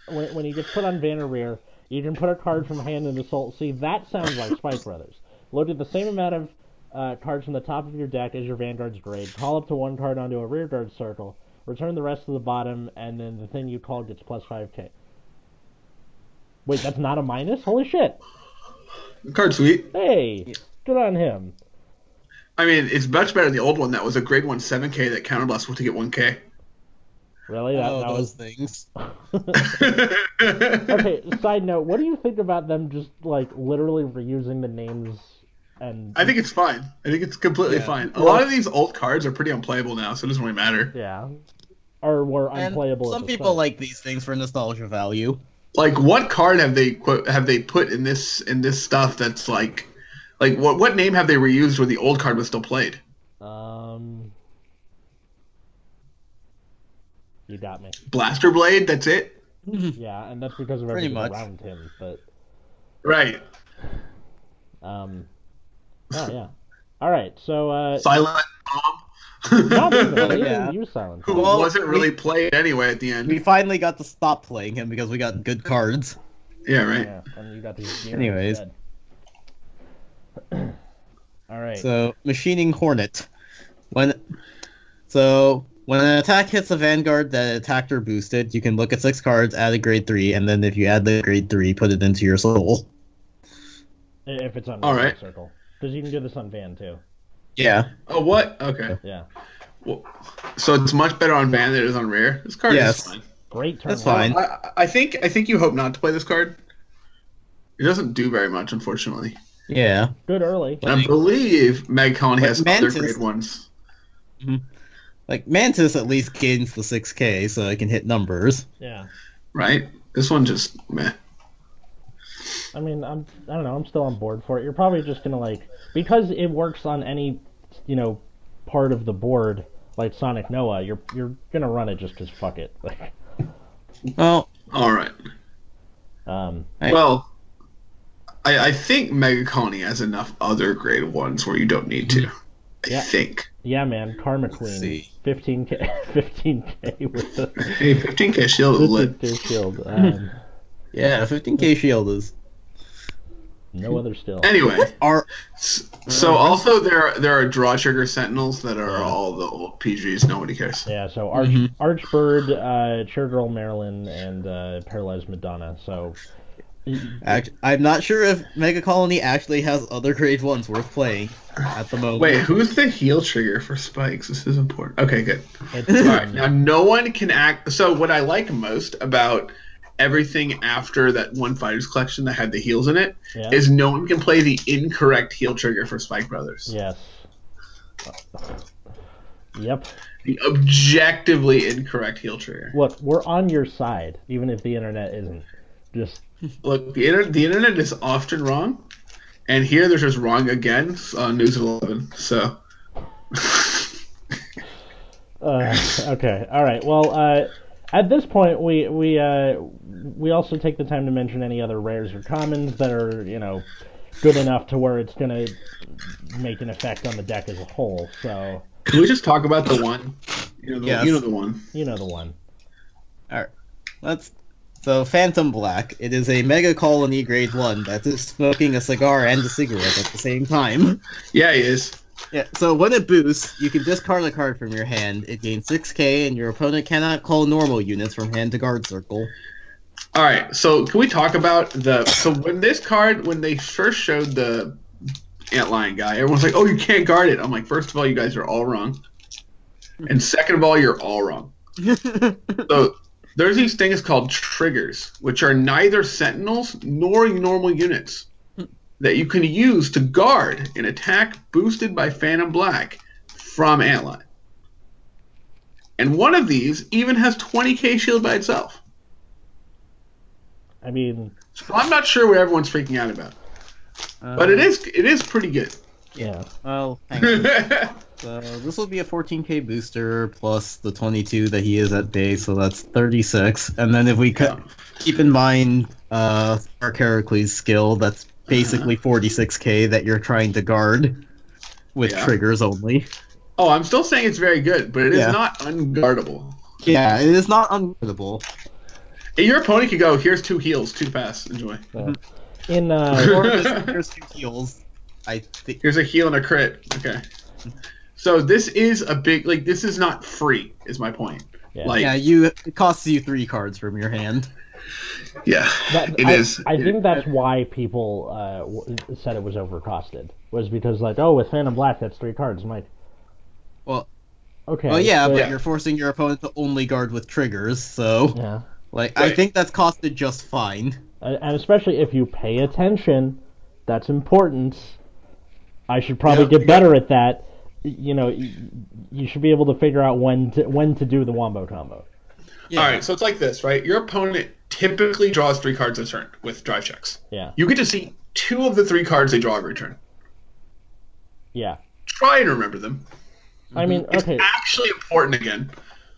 when he gets put on Vanner Rear, you can put a card from hand into Soul. See, that sounds like Spike Brothers. Load the same amount of cards from the top of your deck as your Vanguard's grade. Call up to one card onto a rearguard circle. Return the rest to the bottom, and then the thing you called gets plus 5K. Wait, that's not a minus? Holy shit! Card sweet. Hey, good on him. I mean, it's much better than the old one that was a grade 1 7K that counterblast would to get 1K. Really? That those was... things. Okay, side note, what do you think about them just, like, literally reusing the names and... I think it's fine. I think it's completely fine. A lot of these old cards are pretty unplayable now, so it doesn't really matter. Yeah. Or were unplayable. Some people like these things for nostalgia value. Like, what card have they put in this stuff that's like what name have they reused where the old card was still played? You got me. Blaster Blade, that's it? Yeah, and that's because of everything around him, but... Right. Oh, yeah. Alright, so, Silent Bomb? Not even, yeah. Use Silent Bomb. Who wasn't really played anyway at the end. We finally got to stop playing him because we got good cards. Yeah, right. Yeah, and you got these gear Anyways. Alright. So, Machining Hornet. When an attack hits a Vanguard that attacked or boosted, you can look at 6 cards, add a grade 3, and then if you add the grade 3, put it into your soul. If it's on right. Circle. Because you can do this on Van, too. Yeah. Oh, what? Okay. Yeah. Well, so it's much better on Van than it is on Rare? This card is fine. Great turn. That's fine. I think you hope not to play this card. It doesn't do very much, unfortunately. Yeah. Good early. I believe Megacolony has Mantis, other grade ones. Like, Mantis at least gains the 6K, so it can hit numbers. Yeah. Right? This one just meh. I mean, I don't know, I'm still on board for it. You're probably just gonna, like, because it works on any, part of the board, like Sonic Noah, you're gonna run it just because fuck it. Well, alright. Well, I think Megacolony has enough other grade ones where you don't need to. I think. Yeah, man. Karma Queen. 15K. 15K with the... Hey, 15K shield is lit. 15K shield. yeah, 15K shield is... No other still. Anyway. So also there are draw trigger sentinels that are all the old PGs. Nobody cares. Yeah, so Archbird, Chair Girl Marilyn, and Paralyzed Madonna. So... I'm not sure if Megacolony actually has other grade 1s worth playing at the moment. Wait, who's the heal trigger for spikes? This is important. Okay, good. Alright, now no one can act... So what I like most about everything after that one Fighters collection that had the heals in it is no one can play the incorrect heal trigger for Spike Brothers. Yes. Yep. The objectively incorrect heal trigger. Look, we're on your side, even if the internet isn't. Just... Look, the internet is often wrong, and here they're just wrong again on News 11. So, okay, all right. Well, at this point, we also take the time to mention any other rares or commons that are good enough to where it's gonna make an effect on the deck as a whole. So, can we just talk about the one? You know the one. You know the one. All right, So, Phantom Black. It is a Megacolony grade 1 that is smoking a cigar and a cigarette at the same time. Yeah, he is. Yeah, so when it boosts, you can discard a card from your hand. It gains 6K, and your opponent cannot call normal units from hand to guard circle. Alright, so can we talk about So when they first showed the Antlion guy, everyone's like, oh, you can't guard it. I'm like, first of all, you guys are all wrong. And second of all, you're all wrong. So... There's these things called triggers, which are neither sentinels nor normal units that you can use to guard an attack boosted by Phantom Black from Antlion. And one of these even has 20k shield by itself. I mean... So I'm not sure what everyone's freaking out about. But it is pretty good. Yeah. Well, hang on. So this will be a 14k booster plus the 22 that he is at base, so that's 36. And then if we keep in mind our Heracles skill, that's basically 46k that you're trying to guard with triggers only. Oh, I'm still saying it's very good, but it is not unguardable. Yeah, it is not unguardable. Your opponent could go, here's 2 heals, 2 pass, enjoy. Or here's 2 heals. I think. Here's a heal and a crit. Okay. So this is a big, like, this is not free, is my point. Yeah, like, it costs you 3 cards from your hand. Yeah, it is. I think that's why people said it was overcosted. Was because, like, oh, with Phantom Black, that's 3 cards. I'm like, well, okay. Well, yeah, but you're forcing your opponent to only guard with triggers, so... Yeah. Like, right. I think that's costed just fine. And especially if you pay attention, that's important. I should probably get better at that. You know, you should be able to figure out when to do the wombo combo. Yeah. All right, so it's like this, right? Your opponent typically draws 3 cards a turn with drive checks. Yeah. You get to see 2 of the 3 cards they draw every turn. Yeah. Try and remember them. I mean, okay. It's actually important again.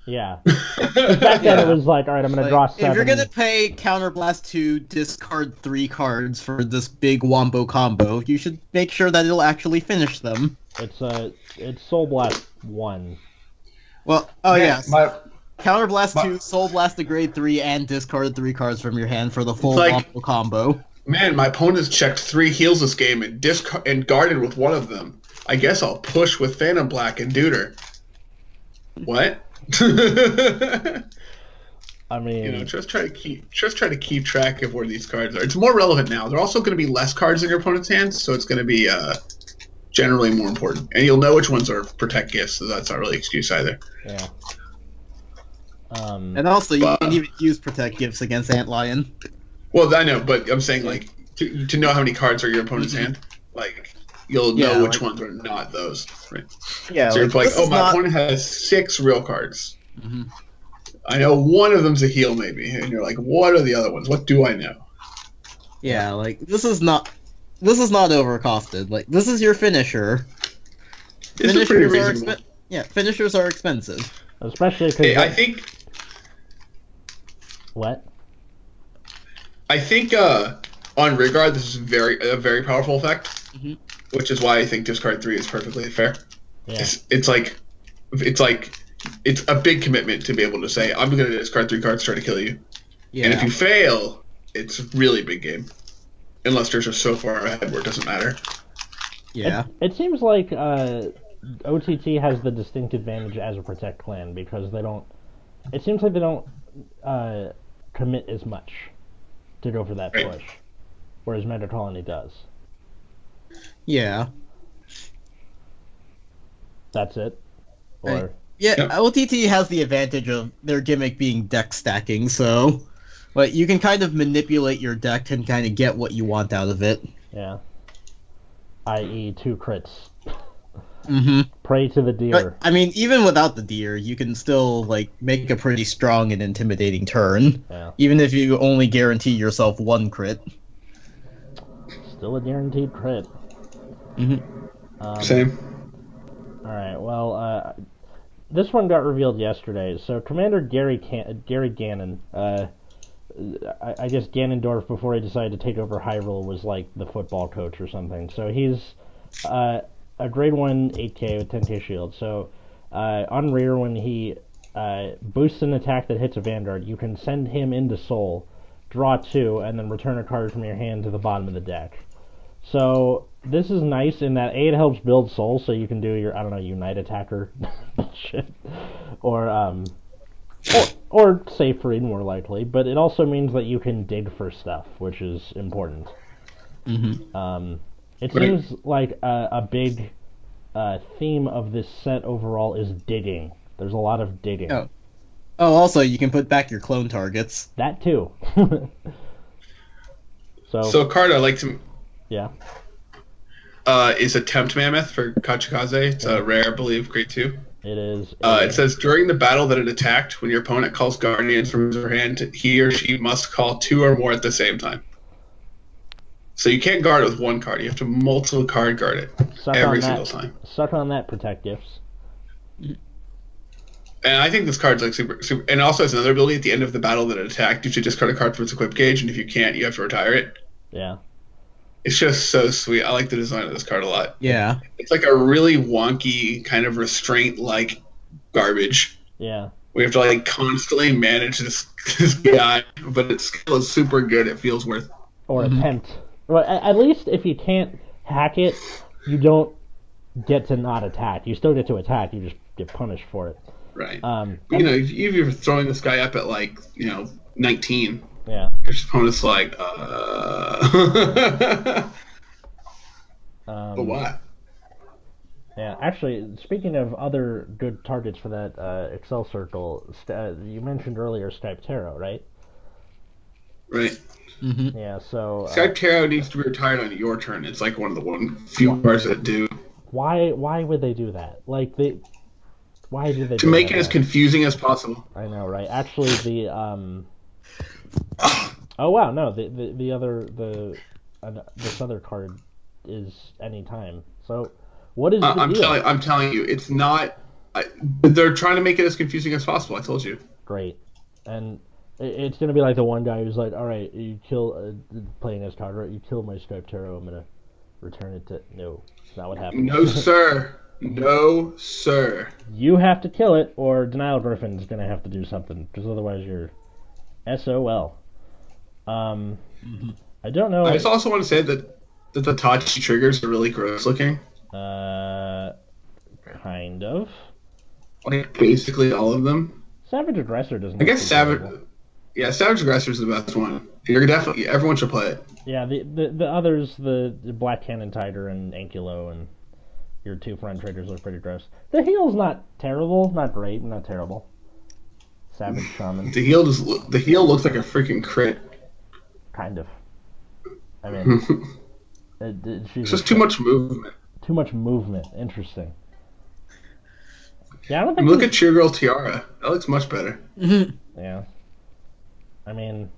Yeah. Back then it was like, all right, I'm going to draw 7. If you're going to pay Counterblast to discard 3 cards for this big wombo combo, you should make sure that it'll actually finish them. It's Soul Blast 1. Well, Counterblast 2, Soul Blast to grade 3, and discard 3 cards from your hand for the full wombo combo. Man, my opponent's checked 3 heals this game and guarded with 1 of them. I guess I'll push with Phantom Black and Deuter. What? I mean, you know, just try to keep track of where these cards are. It's more relevant now. There are also going to be less cards in your opponent's hands, so it's going to be generally more important. And you'll know which ones are protect gifts, so that's not really an excuse either. Yeah. And also, you can even use protect gifts against Antlion. Well, I know, but I'm saying, like, to know how many cards are in your opponent's hand, like, you'll know which ones are not those, right? Yeah. So you're like, oh, my opponent has 6 real cards. Mm-hmm. I know one of them's a heal, maybe, and you're like, what are the other ones? What do I know? Yeah, like, this is not overcosted. Like, this is your finisher. This is pretty reasonable. Finishers are expensive. Especially because... I think... What? I think on Rigard, this is a very powerful effect, which is why I think discard 3 is perfectly fair. Yeah. It's a big commitment to be able to say, I'm going to discard 3 cards, try to kill you. Yeah. And if you fail, it's a really big game. Unless they're just so far ahead where it doesn't matter. Yeah. It seems like OTT has the distinct advantage as a Protect clan because they don't... It seems like they don't commit as much to go for that push, whereas Megacolony does. Yeah. That's it? Or... OTT has the advantage of their gimmick being deck stacking, so you can kind of manipulate your deck and kind of get what you want out of it. Yeah. I.e. 2 crits. Pray to the deer. But, I mean, even without the deer, you can still, like, make a pretty strong and intimidating turn. Yeah. Even if you only guarantee yourself 1 crit. Still a guaranteed crit. Same. Alright, well, this one got revealed yesterday. So Commander Gary Gannon, I guess Ganondorf, before he decided to take over Hyrule, was like the football coach or something. So he's a grade 1 8k with 10k shield. So on rear, when he boosts an attack that hits a Vanguard, you can send him into Soul, draw 2, and then return a card from your hand to the bottom of the deck. So this is nice in that A, it helps build Soul, so you can do your, I don't know, Unite Attacker shit, or Safe Read more likely, but it also means that you can dig for stuff, which is important. It seems like a big theme of this set overall is digging. There's a lot of digging. Oh, also, you can put back your clone targets. That too. So a card I like to... Yeah. Is a Tempt Mammoth for Tachikaze. It's a rare, I believe, grade 2. It is. It says, during the battle that it attacked, when your opponent calls Guardians from his hand, he or she must call 2 or more at the same time. So you can't guard it with 1 card. You have to multiple card guard it every single time. Suck on that, Protect Gifts. And I think this card's like super. And also has another ability at the end of the battle that it attacked. You should discard a card from its equip gauge, and if you can't, you have to retire it. Yeah. It's just so sweet. I like the design of this card a lot. Yeah. It's like a really wonky kind of restraint-like garbage. Yeah. We have to like constantly manage this guy, but its skill is super good. It feels worth. Or attempt. Well, at least if you can't hack it, you don't get to not attack. You still get to attack. You just get punished for it. Right. If you're throwing this guy up at 19. Yeah. Your opponent's like, but what? Yeah, actually, speaking of other good targets for that Excel circle, you mentioned earlier Skype Tarot, right? Right. Mm-hmm. Yeah, so... Skype Tarot needs to be retired on your turn. It's like one of the few cards that do. Why would they do that? Why do they to make it as confusing as possible. I know, right? Actually, the oh wow, no, this other card is anytime. So what is the deal? I'm telling you, it's not. They're trying to make it as confusing as possible. I told you. Great, and it's gonna be like the one guy who's like, all right, you kill playing this card, right? You kill my Skype Tarot, I'm gonna return it to. No, it's not what happened. No, sir. No, sir. You have to kill it, or Denial Griffin's gonna have to do something, because otherwise you're SOL. I don't know. I just also want to say that the Tachi triggers are really gross looking. Kind of. Like basically all of them. Savage Aggressor doesn't. I guess Savage Aggressor is the best one. Everyone should play it. Yeah, the others, the Black Cannon Tiger and Ankylo and your two front traders look pretty gross. The heal's not terrible, not great, not terrible. Savage Shaman. The heal looks like a freaking crit. Kind of. I mean, it's just too much movement. Too much movement. Interesting. Yeah, I don't think. Look at Cheer Girl Tiara. That looks much better. Yeah. I mean,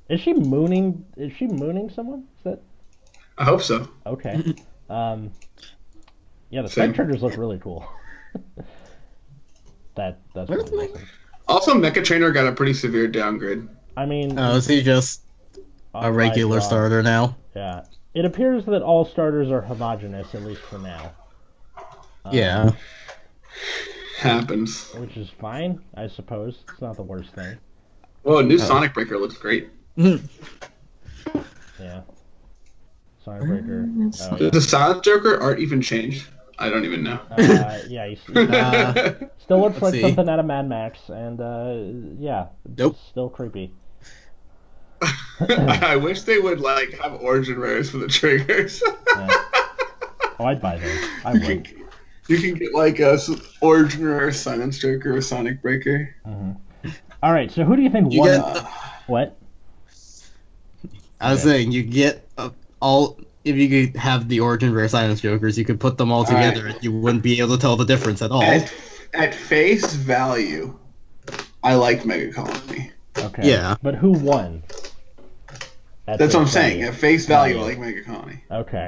is she mooning? Is she mooning someone? Is that? I hope so. Okay. Yeah, the Skype triggers look really cool. That's really awesome. Also, Mecha Trainer got a pretty severe downgrade. I mean, is he just a regular starter now? Yeah. It appears that all starters are homogenous, at least for now. Yeah. Happens. Which is fine, I suppose. It's not the worst thing. Well, new Sonic Breaker looks great. Yeah. Sonic Breaker. Did the Silent Joker art even change? I don't even know. Yeah, you still looks like something out of Mad Max, and yeah, nope. Still creepy. I wish they would have origin rares for the triggers. Yeah. Oh, I'd buy those. I would. You can get a origin rare Silent Joker or Sonic Breaker. Mm-hmm. All right, so who do you think won? What? I was saying you get all. If you could have the origin rare Silence Jokers, you could put them all together, and you wouldn't be able to tell the difference at all. At face value, I like Megacolony. Okay. Yeah. But who won? That's what I'm saying. At face value, I like Megacolony. Okay.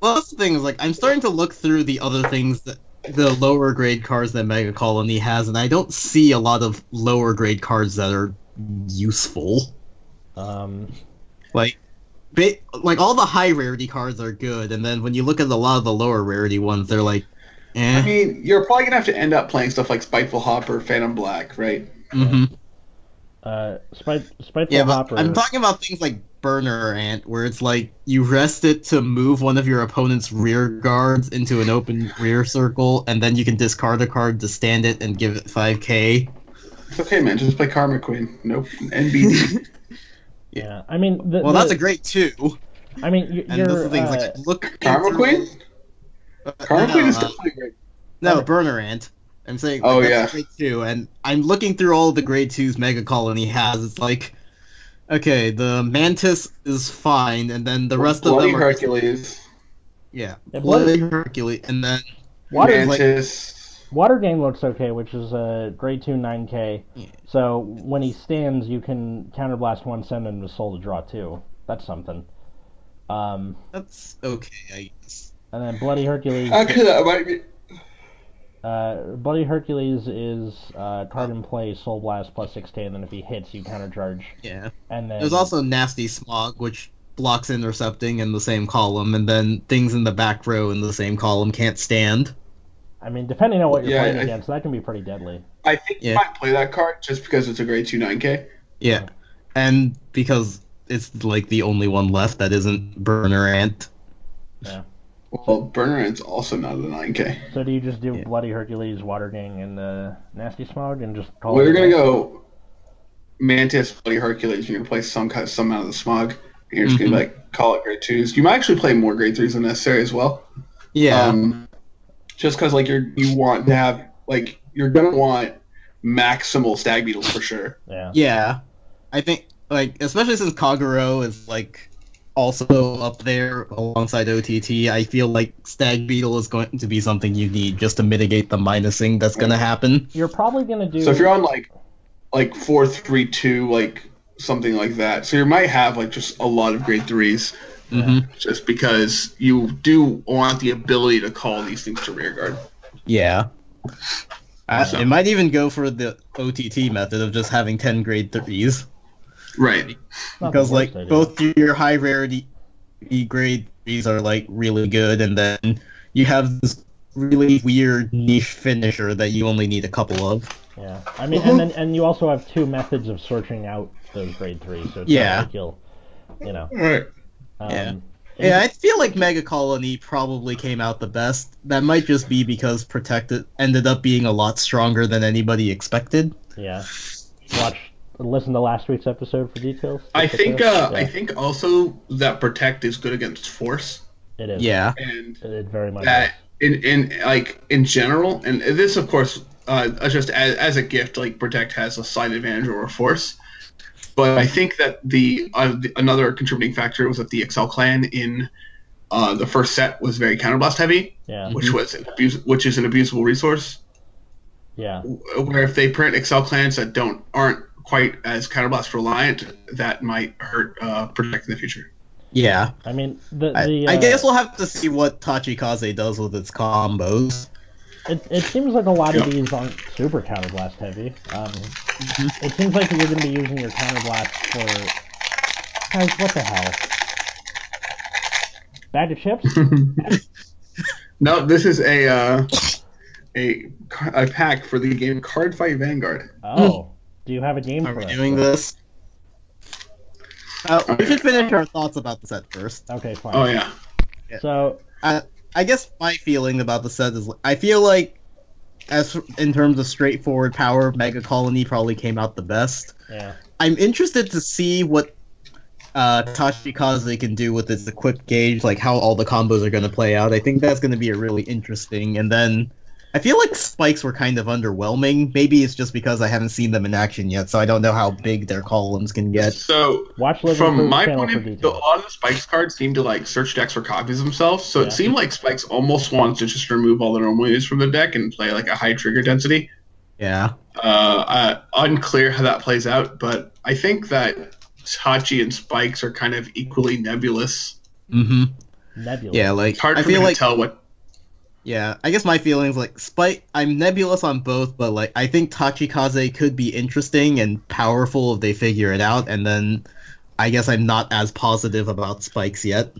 Well, that's the thing is I'm starting to look through the other things that the lower grade cards that Megacolony has, and I don't see a lot of lower grade cards that are useful. Like all the high rarity cards are good, and then when you look at a lot of the lower rarity ones, they're like, eh. I mean, you're probably gonna have to end up playing stuff like Spiteful Hopper, Phantom Black, right? Mm-hmm. Spiteful Hopper. I'm talking about things like Burner Ant, where it's like you rest it to move one of your opponent's rear guards into an open rear circle, and then you can discard a card to stand it and give it 5k. It's okay, man. Just play Karma Queen. Nope. NBD. Yeah, I mean... that's a great 2. I mean, you're... look... Karma Queen? Karma Queen is definitely great. No, Burner Ant. I'm saying that's a grade 2, and I'm looking through all of the grade 2s Megacolony has. It's like, okay, the Mantis is fine, and then the rest of them are... Hercules. Yeah, Bloody Hercules, and then... Mantis... Water Game looks okay, which is a grade 2 9k. Yeah. So when he stands, you can counterblast 1, send him to Soul to draw 2. That's something. That's okay, I guess. And then Bloody Hercules. Actually, that might be. Bloody Hercules is card in play, Soul Blast plus 6k, and then if he hits, you countercharge. Yeah. And then there's also Nasty Smog, which blocks intercepting in the same column, and then things in the back row in the same column can't stand. I mean, depending on what you're playing against, that can be pretty deadly. I think you might play that card just because it's a grade 2 9K. Yeah, and because it's like the only one left that isn't Burner Ant. Yeah. Well, Burner Ant's also not a 9K. So do you just do Bloody Hercules, Water Gang, and Nasty Smog, and just call Well, it? You're gonna go Mantis, Bloody Hercules. You're gonna play some amount of the Smog. And you're just gonna like call it grade 2s. You might actually play more grade 3s than necessary as well. Yeah. Just because like you want to have like you're gonna want maximal stag beetles for sure. Yeah. Yeah. I think like especially since Kagero is like also up there alongside OTT, I feel like Stag Beetle is going to be something you need just to mitigate the minusing that's going to happen. You're probably going to do... So if you're on like 4-3-2, like something like that, so you might have like just a lot of grade 3s, just because you do want the ability to call these things to rearguard. Yeah. It might even go for the OTT method of just having 10 grade 3s. Right. Because like both your high rarity grade 3s are like really good, and then you have this really weird niche finisher that you only need a couple of. Yeah, I mean, and you also have 2 methods of searching out those grade 3s. So it's not like you'll, Right. Yeah, I feel like Megacolony probably came out the best. That might just be because Protected ended up being a lot stronger than anybody expected. Yeah. Listen to last week's episode for details. I think also that Protect is good against Force. It is. Yeah. And it very much that in general, and this of course just as a gift, like Protect has a slight advantage over Force. But I think that the another contributing factor was that the Excel clan in the first set was very counterblast heavy, which is an abusable resource. Yeah. Where if they print Excel clans that aren't quite as counterblast reliant, that might hurt Protect in the future. Yeah. I mean, I guess we'll have to see what Tachikaze does with its combos. It seems like a lot of these aren't super counterblast heavy. It seems like you're going to be using your counterblast for... Guys, what the hell? Bag of chips? No, this is a pack for the game Card Fight Vanguard. Oh. Do you have a game for it? Are we doing this? We should finish our thoughts about the set first. Okay, fine. Oh, yeah. So... I guess my feeling about the set is I feel like, in terms of straightforward power, Megacolony probably came out the best. Yeah. I'm interested to see what Tachikaze can do with its equipped gauge, like how all the combos are going to play out. I think that's going to be a really interesting. And then I feel like spikes were kind of underwhelming. Maybe it's just because I haven't seen them in action yet, so I don't know how big their columns can get. So, from my point of view, a lot of the spikes cards seem to like search decks for copies of themselves. So it seemed like spikes almost wanted to just remove all the normal units from the deck and play like a high trigger density. Yeah. Unclear how that plays out, but I think that Tachi and spikes are kind of equally nebulous. Nebulous. Yeah, like it's hard for me to tell what. Yeah, I guess my feelings like I'm nebulous on both, but like I think Tachikaze could be interesting and powerful if they figure it out, and then I guess I'm not as positive about spikes yet.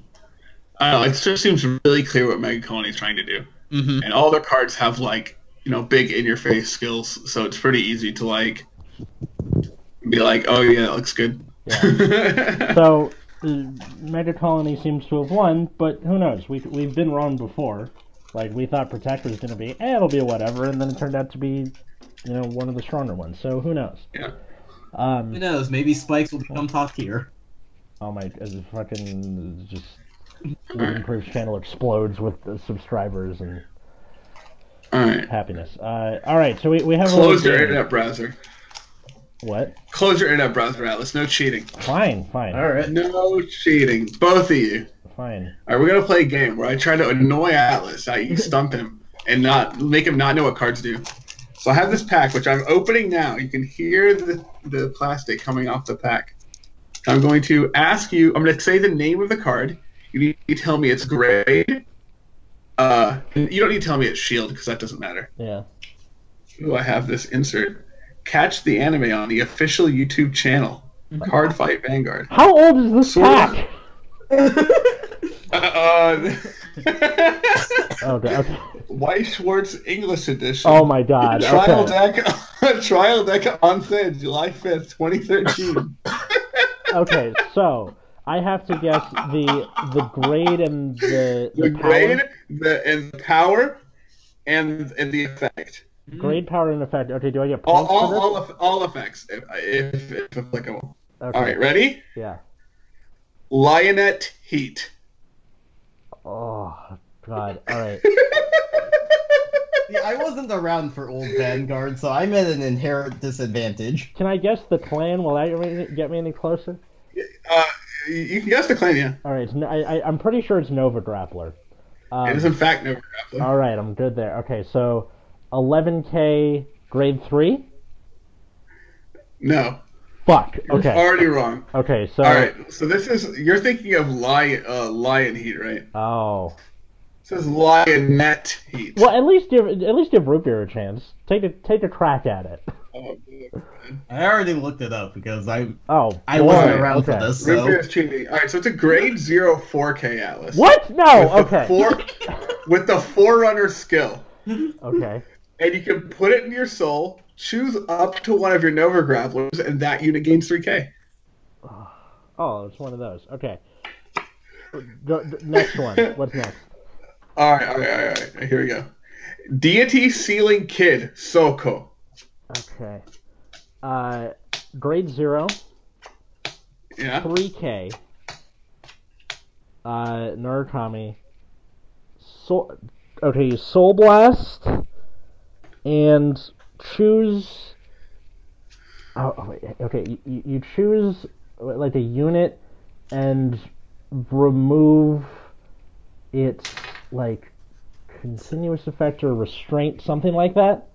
I don't know, it just seems really clear what Megacolony is trying to do. And all their cards have like, big in your face skills, so it's pretty easy to like be like, oh yeah, that looks good. Yeah. So Megacolony seems to have won, but who knows? We've been wrong before. Like, we thought Protect was going to be, it'll be whatever, and then it turned out to be, one of the stronger ones. So, who knows? Yeah. Who knows? Maybe Spikes will become top tier. Oh my, just Living Proof's channel explodes with subscribers and happiness. Alright, so we have Close your internet browser. What? Close your internet browser, Atlas. No cheating. Fine. Alright. No cheating. Both of you. Fine. Alright, we're gonna play a game where I try to annoy Atlas. You stump him and not make him not know what cards do. So I have this pack, which I'm opening now. You can hear the plastic coming off the pack. I'm going to ask you. I'm going to say the name of the card. You need to tell me its grade. You don't need to tell me its shield because that doesn't matter. Yeah. Ooh, I have this insert. Catch the anime on the official YouTube channel. Card Fight Vanguard. How old is this pack? Okay. White Schwartz English edition. Oh my god. Trial Okay. deck. Trial deck on sale July 5th, 2013. Okay, so I have to guess the grade and the grade, power? and the power, and the effect. Grade, power, and effect. Okay, do I get points for this? All effects, if applicable. Okay. All right, ready? Yeah. Lionette Heat. Oh god. All right. Yeah, I wasn't around for old Vanguard, so I'm at an inherent disadvantage. Can I guess the clan? Will that get me any closer? You can guess the clan, yeah. All right. I'm pretty sure it's Nova Grappler. It is in fact Nova Grappler. All right, I'm good there. Okay, so 11K grade 3? No. Fuck. You're Okay. already wrong. Okay, so. All right. So this is you're thinking of Lion Heat, right? Oh. It says Lionette Heat. Well, at least give Root Beer a chance. Take a crack at it. Oh, I already looked it up because I Oh. I wasn't boy. around for Okay. this. Root So. Beer is cheating. All right, so it's a grade 0 4K Atlas. What? No. Okay. With the Forerunner skill. Okay. And you can put it in your soul, choose up to one of your Nova Grapplers, and that unit gains 3K. Oh, it's one of those. Okay. Next one. What's next? All right. Here we go. Deity Sealing Kid, Soko. Okay. Grade 0. Yeah. 3K. Narukami. Okay, Soul Blast. And choose... Oh, wait. Okay, you choose like a unit and remove its like continuous effect or restraint, something like that.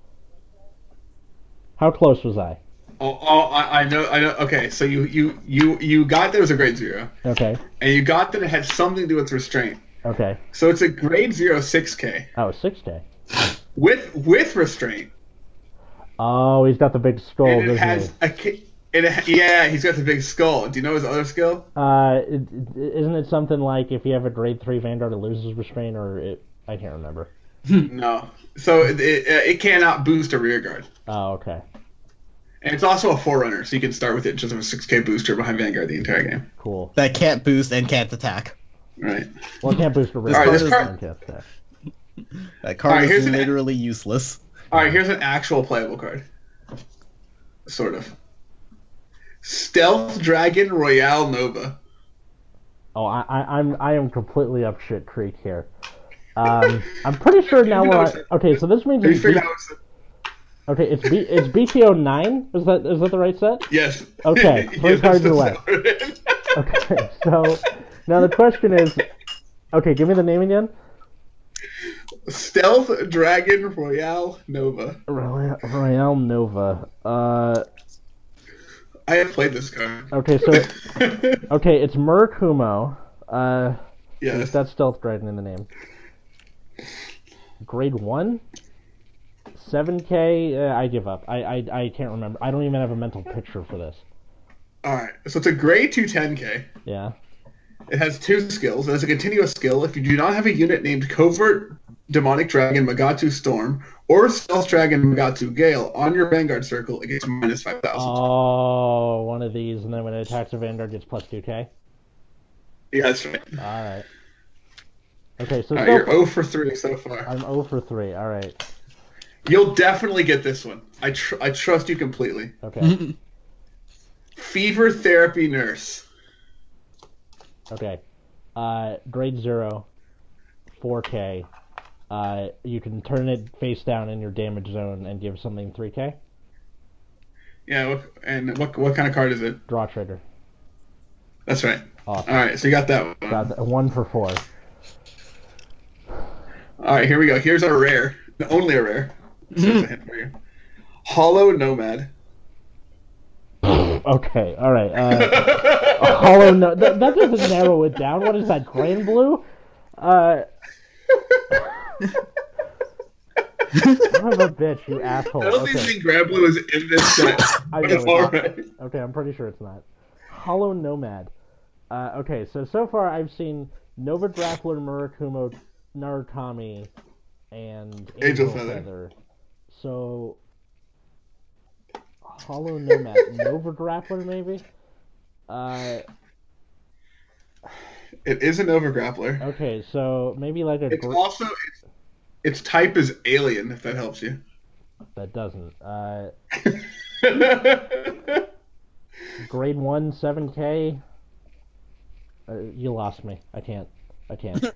How close was I? I know. Okay, so you got that it was a grade 0. Okay. And you got that it had something to do with restraint. Okay. So it's a grade 0 6K. Oh, 6K. With restraint. Oh, he's got the big skull, And it doesn't has yeah, he's got the big skull. Do you know his other skill? Isn't it something like if you have a grade 3 Vanguard, it loses restraint, or I can't remember. No. So it cannot boost a rear guard. Oh, okay. And it's also a Forerunner, so you can start with it just with a 6K booster behind Vanguard the entire game. Cool. That can't boost and can't attack. Right. Well, it can't boost a rear Alright, guard. this card- That card Alright, here's is an- literally useless. Alright, here's an actual playable card. Sort of. Stealth Dragon Royale Nova. Oh, I am completely up shit creek here. I'm pretty sure now okay, so this means Have you it's figured out what's okay, it's BTO 9? Is that the right set? Yes. Okay, three Yes, cards that's away. it. Okay, so now the question is, okay, give me the name again. Stealth Dragon Royale Nova. Royale Nova. I have played this card. Okay, so it's Murakumo. Yes. That's Stealth Dragon in the name. Grade 1? 7K? I give up. I can't remember. I don't even have a mental picture for this. Alright, so it's a grade 2 10K. Yeah. It has 2 skills. It has a continuous skill. If you do not have a unit named Covert Demonic Dragon Magatsu Storm or Stealth Dragon Magatsu Gale on your Vanguard circle, it gets minus 5,000. Oh, one of these, and then when it attacks a Vanguard, it gets plus 2K? Yeah, that's right. Alright. Okay, so Alright, you're 0 for 3 so far. I'm 0 for 3, alright. You'll definitely get this one. I trust you completely. Okay. Fever Therapy Nurse. Okay. Grade 0, 4K. You can turn it face down in your damage zone and give something 3K. Yeah, and what kind of card is it? Draw trigger. That's right. Awesome. Alright, so you got that one. Got that. 1 for 4. Alright, here we go. Here's our rare. Only a rare. Here's a hint for you. Hollow Nomad. Okay, alright. Hollow no. That doesn't narrow it down. What is that, Grand Blue? Son of a bitch, you asshole. I don't Okay. think Grand Blue is in this set. I But know it's it's not. alright. Okay, I'm pretty sure it's not. Hollow Nomad. Okay, so far I've seen Nova Grappler, Murakumo, Narukami, and Angel Feather. So, Hollow Nomad, Nova Grappler maybe? It is a Nova Grappler. Okay, so maybe like a... Its type is alien, if that helps you. That doesn't. Grade 1, 7K? You lost me. I can't.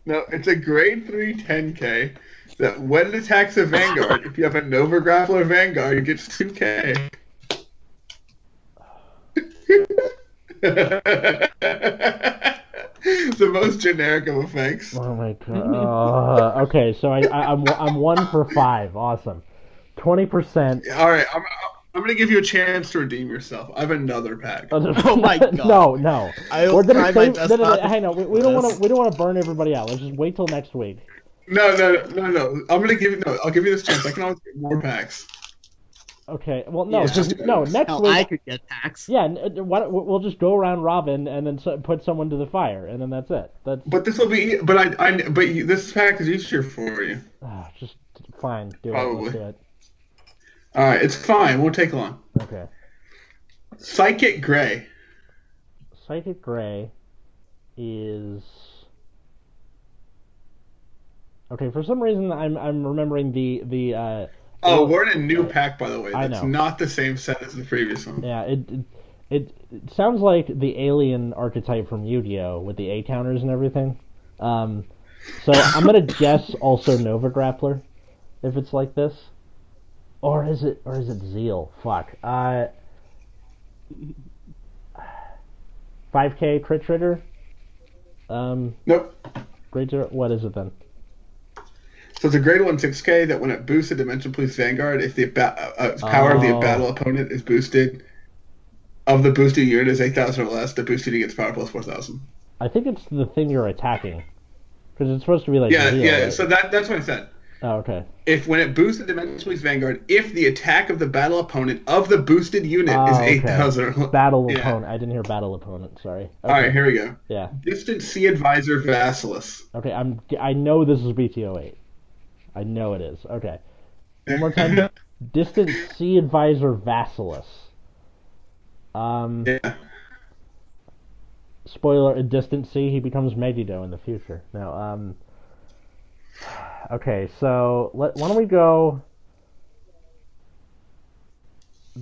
No, it's a grade 3, 10K. That when it attacks a Vanguard, if you have a Nova Grappler Vanguard, it gets 2K. The most generic of effects. Oh my god. Okay, so I'm 1 for 5. Awesome. 20%. All right, I'm gonna give you a chance to redeem yourself. I have another pack. Oh my god. No. We're gonna try my best. Hang on. We don't want to burn everybody out. Let's just wait till next week. No. I'll give you this chance. I can always get more packs. Okay. Well, Yeah. next Hell, week I could get packs. Yeah, we'll just go around robin and then put someone to the fire, and then that's it. But this will be. This pack is easier for you. Just fine. Probably. Let's do it. All right, it's fine. Won't take long. Okay. Psychic Gray. Psychic Gray is. Okay, for some reason I'm remembering the we're in a new pack, by the way. I That's know. not the same set as the previous one. Yeah, it sounds like the alien archetype from Yu-Gi-Oh! With the A counters and everything. So I'm gonna guess also Nova Grappler, if it's like this, or is it Zeal? Fuck. 5K crit trigger. Nope. Grade 0. What is it then? So it's a grade 1 6K that when it boosts a Dimension Police Vanguard, if the power of the battle opponent is boosted, of the boosted unit is 8,000 or less, the boosted unit gets power plus 4,000. I think it's the thing you're attacking. Because it's supposed to be like... Yeah, Zeal, right? so that's what I said. Oh, okay. If when it boosts the Dimension Police Vanguard, if the attack of the battle opponent of the boosted unit is 8,000 or less. Battle opponent. I didn't hear battle opponent, sorry. Okay. Alright, here we go. Yeah. Distant Sea Advisor Vassilis. Okay, I know this is BT08. I know it is. Okay. One more time. Distant Sea Advisor Vassilis. Yeah. Spoiler, in Distant Sea, he becomes Megiddo in the future. No, okay, so why don't we go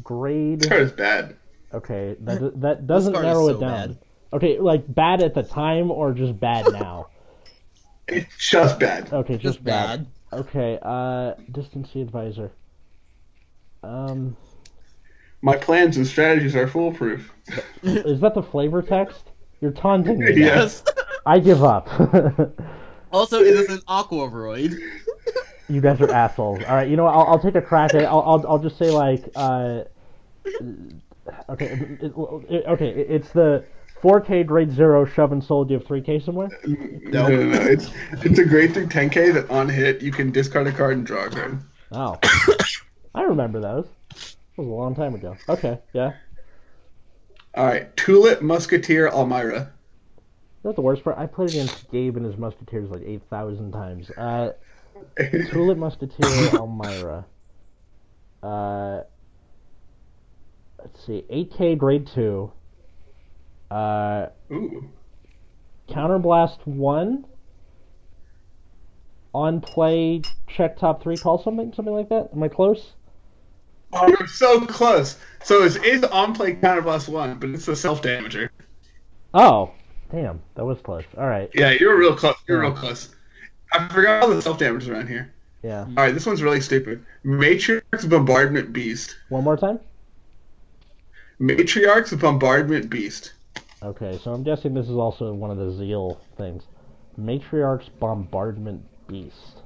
grade... This card is bad. Okay, that doesn't narrow it down. Bad. Okay, like bad at the time or just bad now? It's just bad. Okay, Just bad. Okay, Distant Sea Advisor. My plans and strategies are foolproof. Is that the flavor text? You're taunting me. Yes. I give up. Also, it is an Aqua Void. You guys are assholes. All right, you know what? I'll take a crack at it. I'll just say like okay, it's the 4K grade 0 shove and soul. Do you have 3K somewhere? No. It's a grade 3 10K that on hit you can discard a card and draw a card. Oh, I remember those. That was a long time ago. Okay, yeah. All right, Tulip Musketeer Almyra. That's the worst part. I played against Gabe and his Musketeers like 8,000 times. Tulip Musketeer Almyra. Let's see. 8K grade 2. Ooh. Counterblast 1. On play, check top 3, call something like that. Am I close? Oh, you're so close. So it is on play Counterblast 1, but it's a self damager. Oh, damn, that was close. All right. Yeah, you're real close. You're real close. I forgot all the self damagers around here. Yeah. All right, this one's really stupid. Matriarch's Bombardment Beast. One more time. Matriarch's Bombardment Beast. Okay, so I'm guessing this is also one of the Zeal things. Matriarch's Bombardment Beast.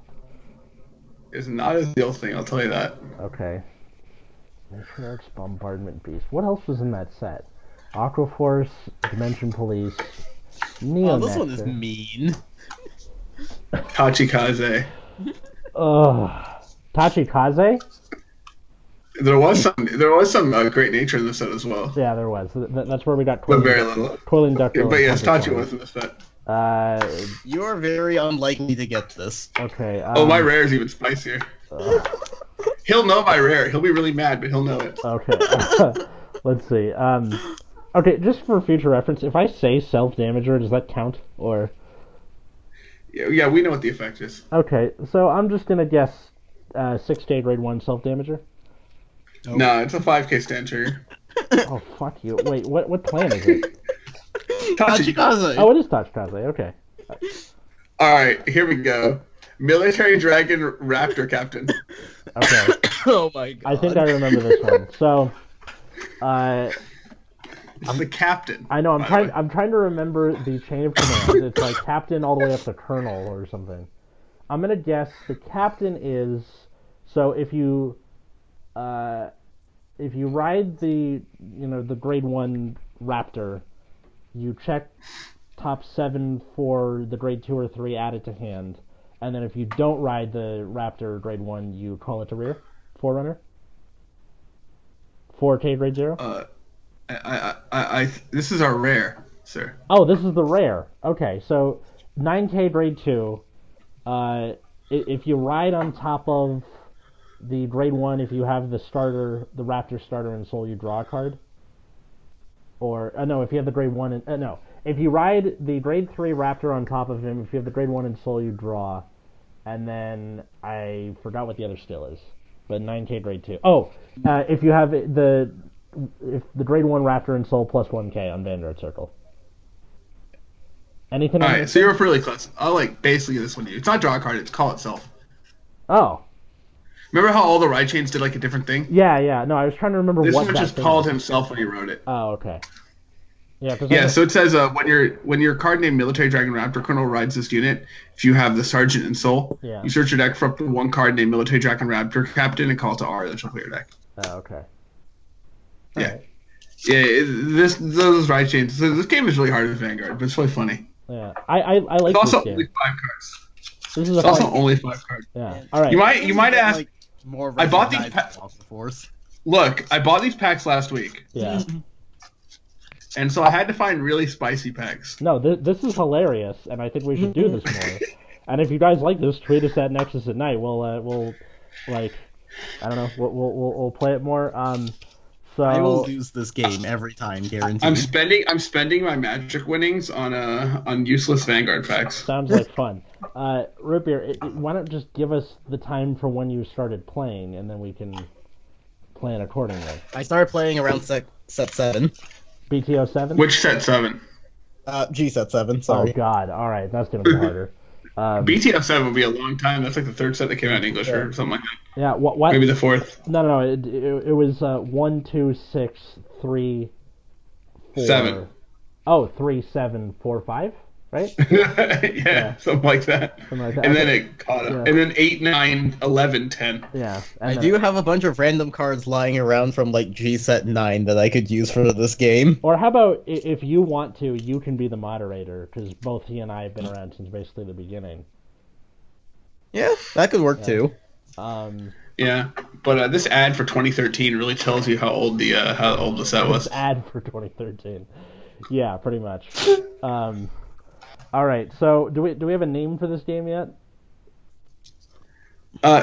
It's not a Zeal thing, I'll tell you that. Okay. Matriarch's Bombardment Beast. What else was in that set? Aquaforce, Dimension Police, Neo Oh, this one is mean. Tachikaze. Ugh. Tachikaze? There was some great nature in this set as well. Yeah, there was. That's where we got But very little. Coiling Duckbill. But yes, Tachi was in this set. You are very unlikely to get this. Okay. My rare is even spicier. He'll know my rare. He'll be really mad, but he'll know it. Okay. Let's see. Okay, just for future reference, if I say self-damager, does that count? Or... Yeah, we know what the effect is. Okay, so I'm just going to guess 6-stage grade 1 self-damager. Nope. No, it's a 5k stand trigger. Oh, fuck you. Wait, what clan is it? Tachikaze. Oh, it is Tachikaze, okay. Alright, here we go. Military Dragon Raptor Captain. Okay. Oh my god. I think I remember this one. So, I'm the captain. I know. I'm trying to remember the chain of command. It's like captain all the way up to colonel or something. I'm gonna guess the captain is. So if you ride the the grade 1 Raptor, you check top 7 for the grade 2 or 3 added to hand, and then if you don't ride the Raptor grade 1, you call it to rear. Forerunner. 4K grade 0. This is our rare, sir. Oh, this is the rare. Okay, so 9K grade 2. If you ride on top of the grade 1, if you have the starter, the Raptor starter in Soul, you draw a card. Or no, if you have the grade 1 and no, if you ride the grade 3 Raptor on top of him, if you have the grade 1 in Soul, you draw. And then I forgot what the other still is, but 9K grade 2. Oh, if you have the grade 1 Raptor in Soul plus 1K on Vanguard Circle. Anything? All right, so you're really close. I'll basically give this one to you. It's not draw a card; it's call itself. Oh. Remember how all the ride chains did a different thing? Yeah. No, I was trying to remember this what one that just thing called was. himself when he wrote it. Oh, okay. Yeah. Yeah. So it says when your card named Military Dragon Raptor Colonel rides this unit, if you have the Sergeant in Soul, you search your deck for up to one card named Military Dragon Raptor Captain and call it to R. That shuffle your deck. Oh, okay. Yeah. Right. Yeah. Those ride chains. This game is really hard as Vanguard, but it's really funny. Yeah. I like it's this also game. only 5 cards. This is it's also only 5 cards. Yeah. All right. You might ask. More I bought these force. Look, I bought these packs last week. Yeah. And so I had to find really spicy packs. No, this is hilarious, and I think we should do this more. And if you guys like this, tweet us at Nexus at Night. We'll I don't know, we'll play it more. So I will lose this game every time, guaranteed. I'm spending my Magic winnings on useless Vanguard packs. Sounds like fun. Root Beer, why don't just give us the time for when you started playing, and then we can plan accordingly. I started playing around set 7. BTO 7? Which set 7? G set 7, sorry. Oh god, alright, that's gonna be harder. BTO 7 would be a long time. That's like the 3rd set that came out in English or something like that. Yeah, what? Maybe the 4th. No, it was 1, 2, 6, 3, 4. 7. Oh, 3, 7, 4, 5? Right? yeah, something like that. And then it caught up. Yeah. And then 8, 9, 11, 10. Yeah. I do have a bunch of random cards lying around from G set 9 that I could use for this game. Or how about if you want to, you can be the moderator, because both he and I have been around since basically the beginning. Yeah, that could work too. Yeah, but this ad for 2013 really tells you how old the set was. This ad for 2013. Yeah, pretty much. All right, so do we have a name for this game yet?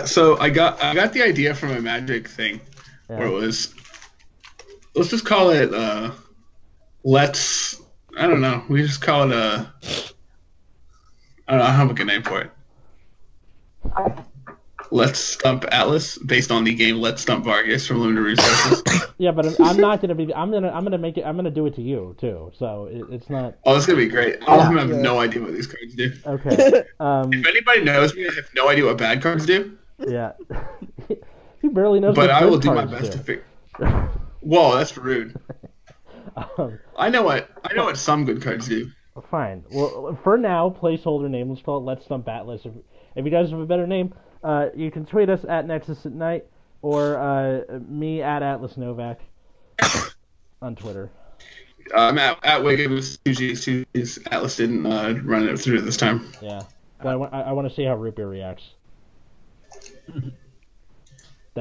So I got the idea from a Magic thing, where it was, let's just call it I don't know. We just call it I don't have a good name for it. Let's Stump Atlas, based on the game Let's Stump Vargas from Limited Resources. Yeah, but I'm not gonna be. I'm gonna make it. I'm gonna do it to you too. So it's not. Oh, it's gonna be great. All of them have no idea what these cards do. Okay. If anybody knows me, I have no idea what bad cards do. Yeah. He barely knows. But what I good will do my cards best do. to figure. Whoa, that's rude. I know what some good cards do. Fine. Well, for now, placeholder name. Let's call it Let's Stump Atlas. If you guys have a better name, you can tweet us at Nexus at Night or me at Atlas Novak on Twitter. I'm at Wiggins. Atlas didn't run it through this time. Yeah. But I want to see how Root Beer reacts.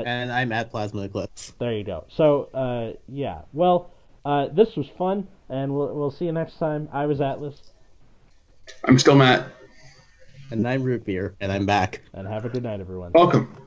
And I'm at Plasma Eclipse. There you go. So, yeah. Well, this was fun, and we'll see you next time. I was Atlas. I'm still Matt. And I'm Root Beer, and I'm back. And have a good night, everyone. Welcome.